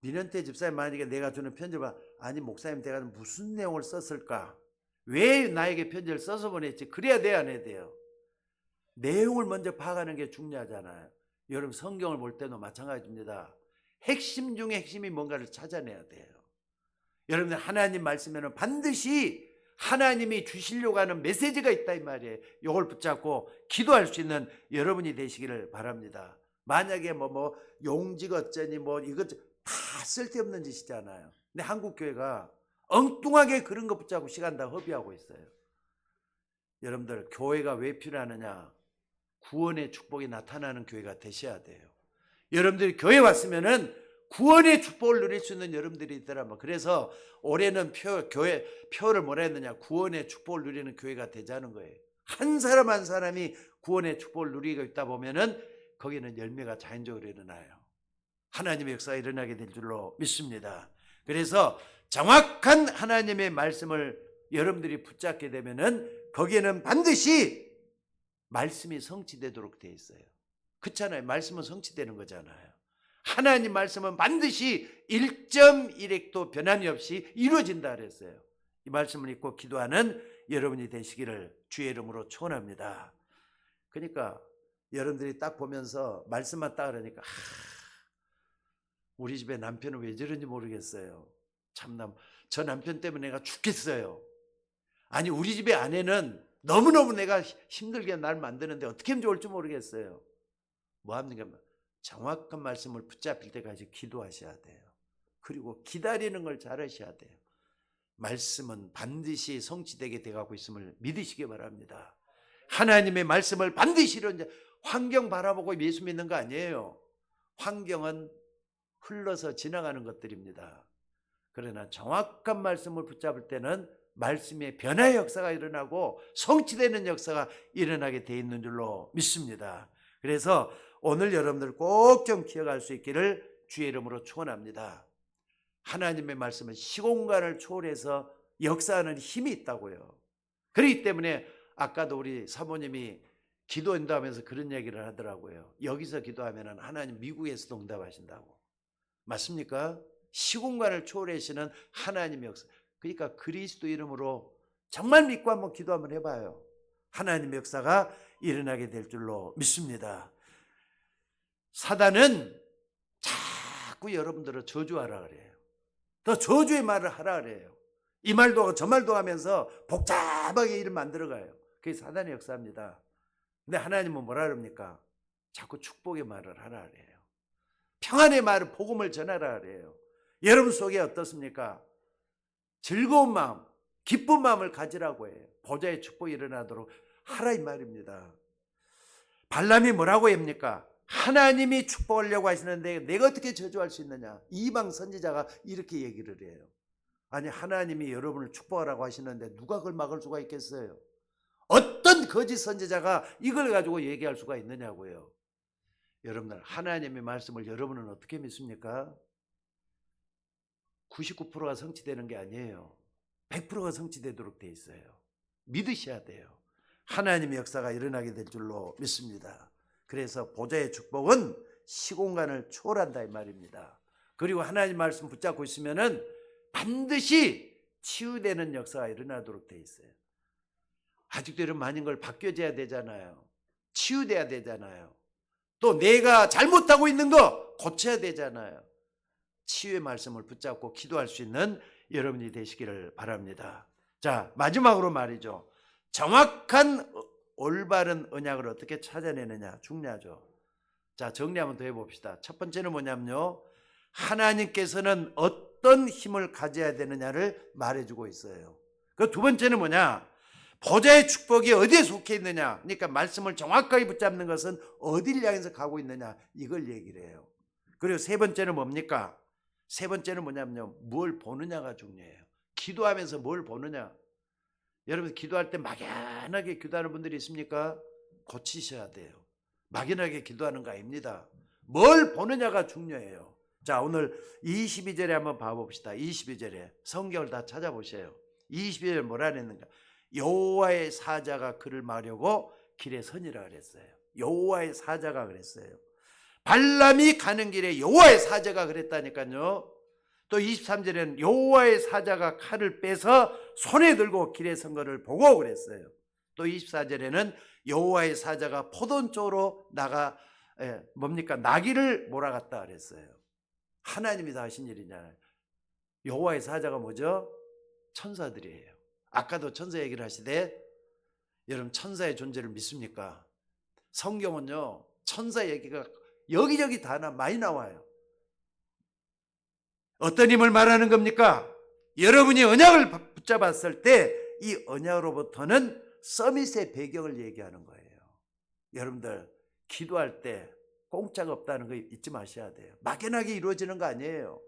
민현태 집사님 만약에 내가 주는 편지를 봐, 아니 목사님 내가 무슨 내용을 썼을까? 왜 나에게 편지를 써서 보냈지? 그래야 돼요, 안 해야 돼요? 내용을 먼저 파악하는 게 중요하잖아요. 여러분 성경을 볼 때도 마찬가지입니다. 핵심 중에 핵심이 뭔가를 찾아내야 돼요. 여러분들 하나님 말씀에는 반드시 하나님이 주시려고 하는 메시지가 있다 이 말이에요. 이걸 붙잡고 기도할 수 있는 여러분이 되시기를 바랍니다. 만약에 뭐 용지가 어쩌니 뭐 이것 다 쓸데없는 짓이잖아요. 근데 한국 교회가 엉뚱하게 그런 거 붙잡고 시간 다 허비하고 있어요. 여러분들 교회가 왜 필요하느냐? 구원의 축복이 나타나는 교회가 되셔야 돼요. 여러분들이 교회 왔으면은 구원의 축복을 누릴 수 있는 여러분들이 있더라면, 그래서 올해는 교회 표를 뭐라 했느냐? 구원의 축복을 누리는 교회가 되자는 거예요. 한 사람 한 사람이 구원의 축복을 누리고 있다 보면은 거기는 열매가 자연적으로 일어나요. 하나님의 역사가 일어나게 될 줄로 믿습니다. 그래서 정확한 하나님의 말씀을 여러분들이 붙잡게 되면은 거기에는 반드시 말씀이 성취되도록 되어 있어요. 그렇잖아요. 말씀은 성취되는 거잖아요. 하나님 말씀은 반드시 1.1핵도 변함이 없이 이루어진다 그랬어요. 이 말씀을 읽고 기도하는 여러분이 되시기를 주의 이름으로 축원합니다. 그러니까 여러분들이 딱 보면서 말씀만 딱 그러니까 우리 집에 남편은 왜 저런지 모르겠어요. 참나 저 남편 때문에 내가 죽겠어요. 아니 우리 집의 아내는 너무너무 내가 힘들게 날 만드는데 어떻게 하면 좋을지 모르겠어요. 뭐합니까? 정확한 말씀을 붙잡힐 때까지 기도하셔야 돼요. 그리고 기다리는 걸 잘하셔야 돼요. 말씀은 반드시 성취되게 돼가고 있음을 믿으시기 바랍니다. 하나님의 말씀을 반드시 이런 환경 바라보고 예수 믿는 거 아니에요. 환경은 흘러서 지나가는 것들입니다. 그러나 정확한 말씀을 붙잡을 때는 말씀의 변화의 역사가 일어나고 성취되는 역사가 일어나게 돼 있는 줄로 믿습니다. 그래서 오늘 여러분들 꼭 좀 기억할 수 있기를 주의 이름으로 축원합니다. 하나님의 말씀은 시공간을 초월해서 역사하는 힘이 있다고요. 그렇기 때문에 아까도 우리 사모님이 기도한다면서 그런 얘기를 하더라고요. 여기서 기도하면 하나님 미국에서도 응답하신다고. 맞습니까? 시공간을 초월하시는 하나님의 역사. 그러니까 그리스도 이름으로 정말 믿고 한번 기도 한번 해봐요. 하나님의 역사가 일어나게 될 줄로 믿습니다. 사단은 자꾸 여러분들을 저주하라 그래요. 더 저주의 말을 하라 그래요. 이 말도 하고 저 말도 하면서 복잡하게 일을 만들어가요. 그게 사단의 역사입니다. 근데 하나님은 뭐라 그럽니까? 자꾸 축복의 말을 하라 그래요. 평안의 말을 복음을 전하라 그래요. 여러분 속에 어떻습니까? 즐거운 마음, 기쁜 마음을 가지라고 해요. 보좌의 축복이 일어나도록 하라 이 말입니다. 발람이 뭐라고 합니까? 하나님이 축복하려고 하시는데 내가 어떻게 저주할 수 있느냐? 이방 선지자가 이렇게 얘기를 해요. 아니 하나님이 여러분을 축복하라고 하시는데 누가 그걸 막을 수가 있겠어요? 어떤 거짓 선지자가 이걸 가지고 얘기할 수가 있느냐고요. 여러분들 하나님의 말씀을 여러분은 어떻게 믿습니까? 99%가 성취되는 게 아니에요. 100%가 성취되도록 돼 있어요. 믿으셔야 돼요. 하나님의 역사가 일어나게 될 줄로 믿습니다. 그래서 보좌의 축복은 시공간을 초월한다 이 말입니다. 그리고 하나님 말씀 붙잡고 있으면은 반드시 치유되는 역사가 일어나도록 돼 있어요. 아직도 이런 많은 걸 바뀌어져야 되잖아요. 치유돼야 되잖아요. 또 내가 잘못하고 있는 거 고쳐야 되잖아요. 치유의 말씀을 붙잡고 기도할 수 있는 여러분이 되시기를 바랍니다. 자, 마지막으로 말이죠. 정확한 올바른 언약을 어떻게 찾아내느냐 중요하죠. 자, 정리 한번 더 해봅시다. 첫 번째는 뭐냐면요, 하나님께서는 어떤 힘을 가져야 되느냐를 말해주고 있어요. 그 두 번째는 뭐냐, 보좌의 축복이 어디에 속해 있느냐, 그러니까 말씀을 정확하게 붙잡는 것은 어디를 향해서 가고 있느냐, 이걸 얘기를 해요. 그리고 세 번째는 뭡니까? 세 번째는 뭐냐면요, 뭘 보느냐가 중요해요. 기도하면서 뭘 보느냐. 여러분 기도할 때 막연하게 기도하는 분들이 있습니까? 고치셔야 돼요. 막연하게 기도하는 거 아닙니다. 뭘 보느냐가 중요해요. 자, 오늘 22절에 한번 봐봅시다. 22절에 성경을 다 찾아보세요. 22절에 뭐라 그랬는가? 여호와의 사자가 그를 막으려고 길에 서니라 그랬어요. 여호와의 사자가 그랬어요. 발람이 가는 길에 여호와의 사자가 그랬다니까요. 또 23절에는 여호와의 사자가 칼을 빼서 손에 들고 길에 선 것을 보고 그랬어요. 또 24절에는 여호와의 사자가 포도원 쪽으로 나가 나귀를 몰아갔다 그랬어요. 하나님이 다 하신 일이냐. 여호와의 사자가 뭐죠? 천사들이에요. 아까도 천사 얘기를 하시되 여러분 천사의 존재를 믿습니까? 성경은요 천사 얘기가 여기저기 다 많이 나와요. 어떤 힘을 말하는 겁니까? 여러분이 언약을 붙잡았을 때 이 언약으로부터는 서밋의 배경을 얘기하는 거예요. 여러분들 기도할 때 공짜가 없다는 거 잊지 마셔야 돼요. 막연하게 이루어지는 거 아니에요.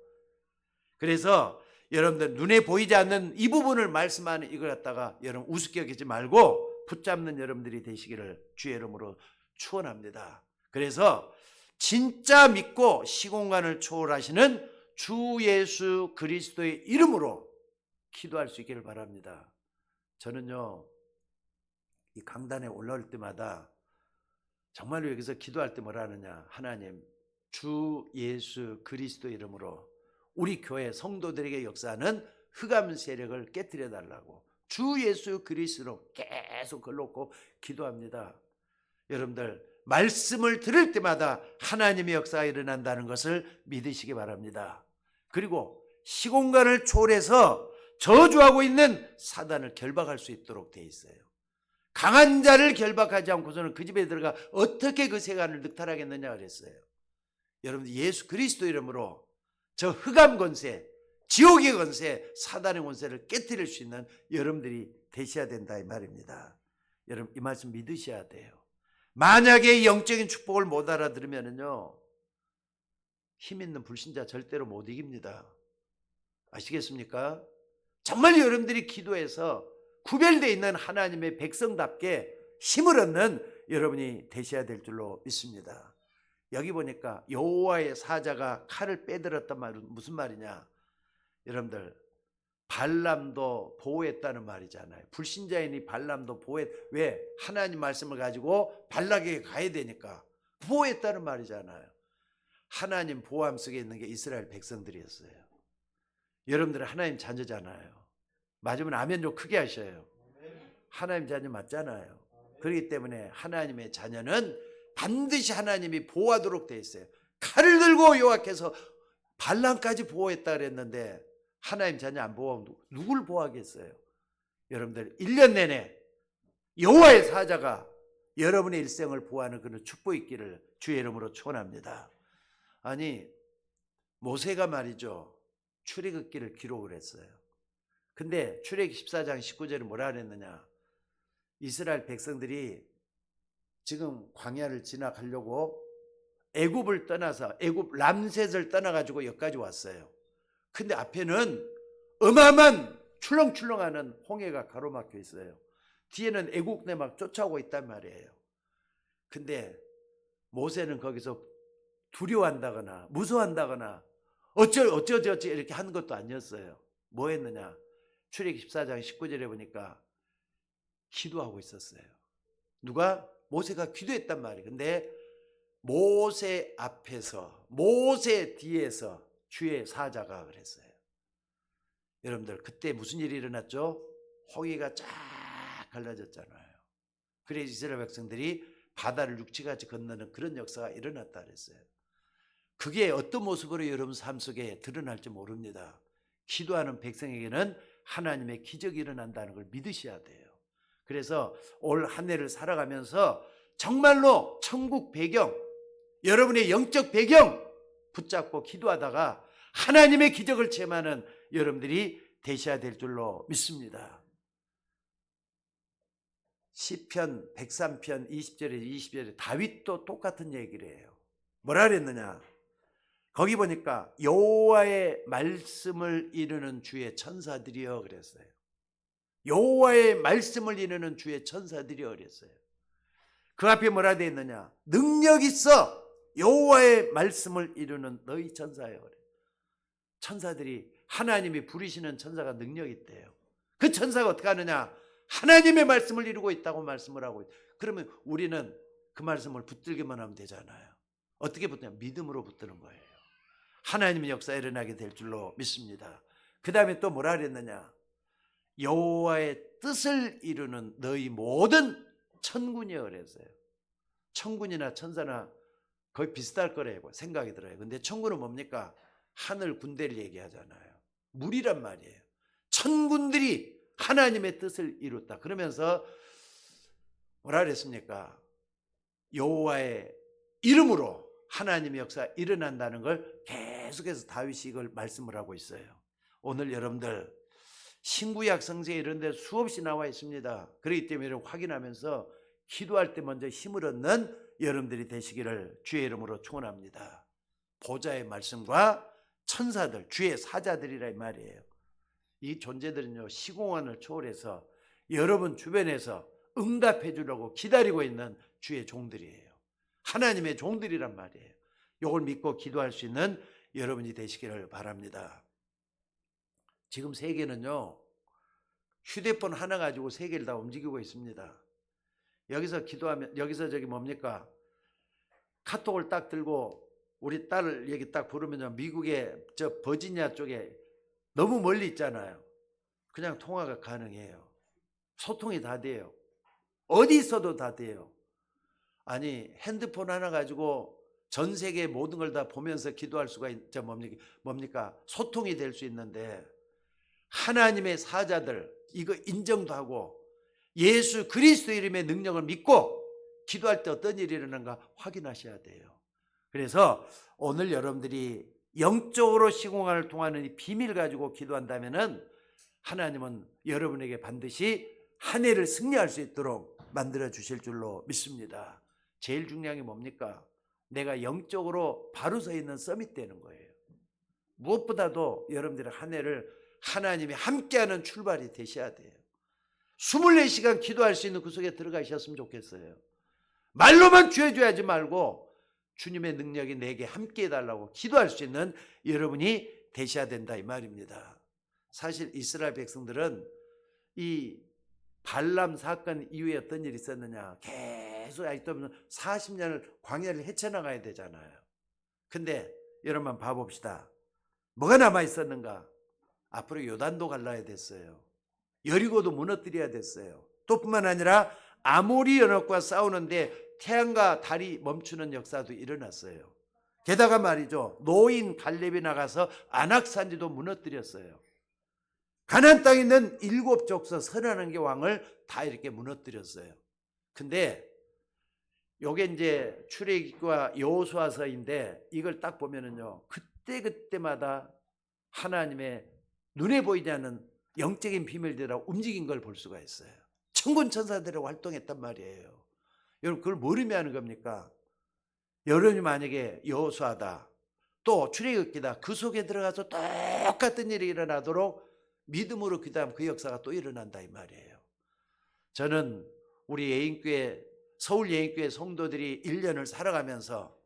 그래서 여러분들 눈에 보이지 않는 이 부분을 말씀하는 이걸 갖다가 여러분 우습게 여기지 말고 붙잡는 여러분들이 되시기를 주의 이름으로 축원합니다. 그래서 진짜 믿고 시공간을 초월하시는 주 예수 그리스도의 이름으로 기도할 수 있기를 바랍니다. 저는요 이 강단에 올라올 때마다 정말로 여기서 기도할 때 뭐라 하느냐, 하나님 주 예수 그리스도 이름으로 우리 교회 성도들에게 역사하는 흑암 세력을 깨뜨려 달라고 주 예수 그리스도로 계속 걸놓고 기도합니다. 여러분들 말씀을 들을 때마다 하나님의 역사가 일어난다는 것을 믿으시기 바랍니다. 그리고 시공간을 초월해서 저주하고 있는 사단을 결박할 수 있도록 되어 있어요. 강한 자를 결박하지 않고서는 그 집에 들어가 어떻게 그 세간을 늑탈하겠느냐 그랬어요. 여러분들 예수 그리스도 이름으로 저 흑암 권세, 지옥의 권세, 사단의 권세를 깨뜨릴 수 있는 여러분들이 되셔야 된다 이 말입니다. 여러분 이 말씀 믿으셔야 돼요. 만약에 영적인 축복을 못 알아들으면요 힘 있는 불신자 절대로 못 이깁니다. 아시겠습니까? 정말 여러분들이 기도해서 구별되어 있는 하나님의 백성답게 힘을 얻는 여러분이 되셔야 될 줄로 믿습니다. 여기 보니까 여호와의 사자가 칼을 빼들었단 말은 무슨 말이냐? 여러분들 발람도 보호했다는 말이잖아요. 불신자인이 발람도 왜? 하나님 말씀을 가지고 발락에게 가야 되니까 보호했다는 말이잖아요. 하나님 보호함 속에 있는 게 이스라엘 백성들이었어요. 여러분들은 하나님 자녀잖아요. 맞으면 아멘 좀 크게 하셔요. 하나님 자녀 맞잖아요. 그렇기 때문에 하나님의 자녀는 반드시 하나님이 보호하도록 되어 있어요. 칼을 들고 여호와께서 발람까지 보호했다 그랬는데 하나님 자녀 안 보호하면 누굴 보호하겠어요? 여러분들 1년 내내 여호와의 사자가 여러분의 일생을 보호하는 그런 축복이 있기를 주의 이름으로 축원합니다. 아니 모세가 말이죠 출애굽기를 기록을 했어요. 근데 출애굽기 14장 19절에 뭐라 그랬느냐, 이스라엘 백성들이 지금 광야를 지나가려고 애굽을 떠나서 애굽 람셋을 떠나가지고 여기까지 왔어요. 근데 앞에는 어마어마한 출렁출렁하는 홍해가 가로막혀 있어요. 뒤에는 애국내 막 쫓아오고 있단 말이에요. 근데 모세는 거기서 두려워한다거나 무서워한다거나 어쩌지 이렇게 하는 것도 아니었어요. 뭐 했느냐? 출애굽기 14장 19절에 보니까 기도하고 있었어요. 누가? 모세가 기도했단 말이에요. 근데 모세 앞에서 모세 뒤에서 주의 사자가 그랬어요. 여러분들 그때 무슨 일이 일어났죠? 홍해가 쫙 갈라졌잖아요. 그래서 이스라엘 백성들이 바다를 육지같이 건너는 그런 역사가 일어났다 그랬어요. 그게 어떤 모습으로 여러분 삶 속에 드러날지 모릅니다. 기도하는 백성에게는 하나님의 기적이 일어난다는 걸 믿으셔야 돼요. 그래서 올 한 해를 살아가면서 정말로 천국 배경, 여러분의 영적 배경 붙잡고 기도하다가 하나님의 기적을 체험하는 여러분들이 되셔야 될 줄로 믿습니다. 시편 103편 20절에 20절에 다윗도 똑같은 얘기를 해요. 뭐라 그랬느냐? 거기 보니까 여호와의 말씀을 이루는 주의 천사들이여 그랬어요. 여호와의 말씀을 이루는 주의 천사들이여 그랬어요. 그 앞에 뭐라 되어 있느냐? 능력 있어 여호와의 말씀을 이루는 너희 천사여 그래. 천사들이 하나님이 부르시는 천사가 능력이 있대요. 그 천사가 어떻게 하느냐? 하나님의 말씀을 이루고 있다고 말씀을 하고 있어요. 그러면 우리는 그 말씀을 붙들기만 하면 되잖아요. 어떻게 붙느냐? 믿음으로 붙드는 거예요. 하나님의 역사 일어나게 될 줄로 믿습니다. 그 다음에 또 뭐라 그랬느냐? 여호와의 뜻을 이루는 너희 모든 천군이여 그랬어요. 천군이나 천사나 거의 비슷할 거라고 생각이 들어요. 근데 천군은 뭡니까? 하늘 군대를 얘기하잖아요. 무리란 말이에요. 천군들이 하나님의 뜻을 이뤘다. 그러면서 뭐라 그랬습니까? 여호와의 이름으로 하나님의 역사 일어난다는 걸 계속해서 다윗이 이걸 말씀을 하고 있어요. 오늘 여러분들 신구약 성경에 이런 데 수없이 나와 있습니다. 그렇기 때문에 확인하면서 기도할 때 먼저 힘을 얻는 여러분들이 되시기를 주의 이름으로 축원합니다. 보좌의 말씀과 천사들, 주의 사자들이라 이 말이에요. 이 존재들은요 시공간을 초월해서 여러분 주변에서 응답해 주려고 기다리고 있는 주의 종들이에요. 하나님의 종들이란 말이에요. 이걸 믿고 기도할 수 있는 여러분이 되시기를 바랍니다. 지금 세계는요 휴대폰 하나 가지고 세계를 다 움직이고 있습니다. 여기서 기도하면 여기서 저기 뭡니까? 카톡을 딱 들고 우리 딸을 여기 딱 부르면요 미국의 저 버지니아 쪽에 너무 멀리 있잖아요. 그냥 통화가 가능해요. 소통이 다 돼요. 어디 있어도 다 돼요. 아니 핸드폰 하나 가지고 전 세계 모든 걸 다 보면서 기도할 수가 있죠. 뭡니까? 소통이 될 수 있는데 하나님의 사자들 이거 인정도 하고 예수 그리스도 이름의 능력을 믿고 기도할 때 어떤 일이 일어나는가 확인하셔야 돼요. 그래서 오늘 여러분들이 영적으로 시공간을 통하는 이 비밀을 가지고 기도한다면은 하나님은 여러분에게 반드시 한 해를 승리할 수 있도록 만들어 주실 줄로 믿습니다. 제일 중요한 게 뭡니까? 내가 영적으로 바로 서 있는 서밋 되는 거예요. 무엇보다도 여러분들의 한 해를 하나님이 함께하는 출발이 되셔야 돼요. 24시간 기도할 수 있는 그 속에 들어가셨으면 좋겠어요. 말로만 주여줘야지 말고 주님의 능력이 내게 함께 해달라고 기도할 수 있는 여러분이 되셔야 된다 이 말입니다. 사실 이스라엘 백성들은 이 발람 사건 이후에 어떤 일이 있었느냐 계속 아직도 40년을 광야를 헤쳐나가야 되잖아요. 근데 여러분만 봐봅시다. 뭐가 남아있었는가? 앞으로 요단도 갈라야 됐어요. 여리고도 무너뜨려야 됐어요. 또 뿐만 아니라 아모리 연합과 싸우는데 태양과 달이 멈추는 역사도 일어났어요. 게다가 말이죠. 노인 갈렙이 나가서 안악산지도 무너뜨렸어요. 가나안 땅에 있는 7족속 31개 왕을 다 이렇게 무너뜨렸어요. 근데 요게 이제 출애굽기와 여호수아서인데 이걸 딱 보면은요. 그때마다 하나님의 눈에 보이지 않는 영적인 비밀들하고 움직인 걸 볼 수가 있어요. 천군 천사들이 활동했단 말이에요. 여러분 그걸 모르면 하는 겁니까? 여러분이 만약에 여호수아다 또 출애굽기다 그 속에 들어가서 똑같은 일이 일어나도록 믿음으로 기도하면 그 역사가 또 일어난다 이 말이에요. 저는 우리 예인교회 서울 예인교회 성도들이 1년을 살아가면서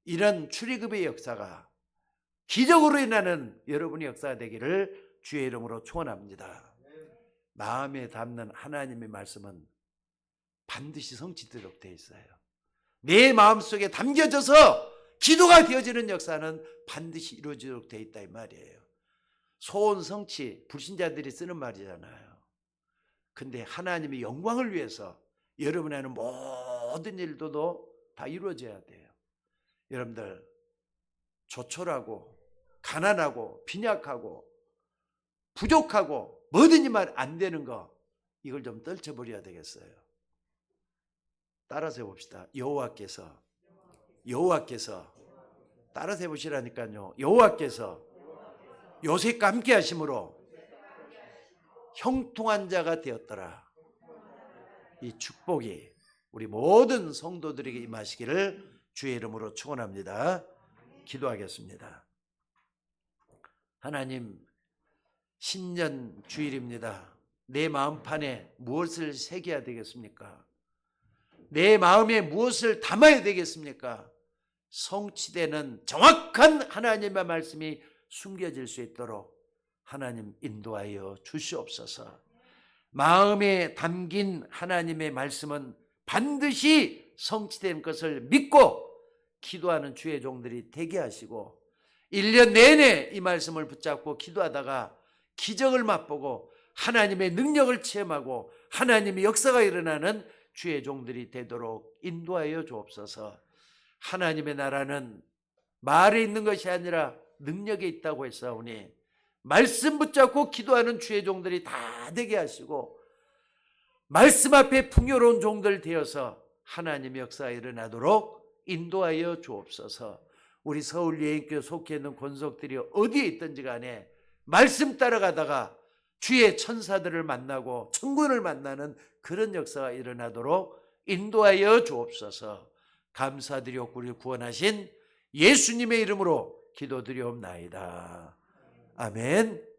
이런 출애굽의 역사가 기적으로 일어나는 여러분의 역사가 되기를 주의 이름으로 축원합니다. 마음에 담는 하나님의 말씀은 반드시 성취되도록 되어 있어요. 내 마음속에 담겨져서 기도가 되어지는 역사는 반드시 이루어지도록 되어 있다 이 말이에요. 소원 성취 불신자들이 쓰는 말이잖아요. 근데 하나님의 영광을 위해서 여러분의 하는 모든 일도 다 이루어져야 돼요. 여러분들 조촐하고 가난하고 빈약하고 부족하고 뭐든지 말 안 되는 거 이걸 좀 떨쳐버려야 되겠어요. 따라서 해봅시다. 여호와께서 따라서 해보시라니까요. 여호와께서 요셉과 함께 하심으로 형통한 자가 되었더라. 이 축복이 우리 모든 성도들에게 임하시기를 주의 이름으로 축원합니다. 기도하겠습니다. 하나님, 신년 주일입니다. 내 마음판에 무엇을 새겨야 되겠습니까? 내 마음에 무엇을 담아야 되겠습니까? 성취되는 정확한 하나님의 말씀이 숨겨질 수 있도록 하나님 인도하여 주시옵소서. 마음에 담긴 하나님의 말씀은 반드시 성취된 것을 믿고 기도하는 주의 종들이 되게 하시고 1년 내내 이 말씀을 붙잡고 기도하다가 기적을 맛보고 하나님의 능력을 체험하고 하나님의 역사가 일어나는 주의 종들이 되도록 인도하여 주옵소서. 하나님의 나라는 말에 있는 것이 아니라 능력에 있다고 했사오니 말씀 붙잡고 기도하는 주의 종들이 다 되게 하시고 말씀 앞에 풍요로운 종들 되어서 하나님의 역사가 일어나도록 인도하여 주옵소서. 우리 서울 예인교회 속해 있는 권속들이 어디에 있든지 간에 말씀 따라가다가 주의 천사들을 만나고 천군을 만나는 그런 역사가 일어나도록 인도하여 주옵소서. 감사드리옵고 우리를 구원하신 예수님의 이름으로 기도드리옵나이다. 아멘.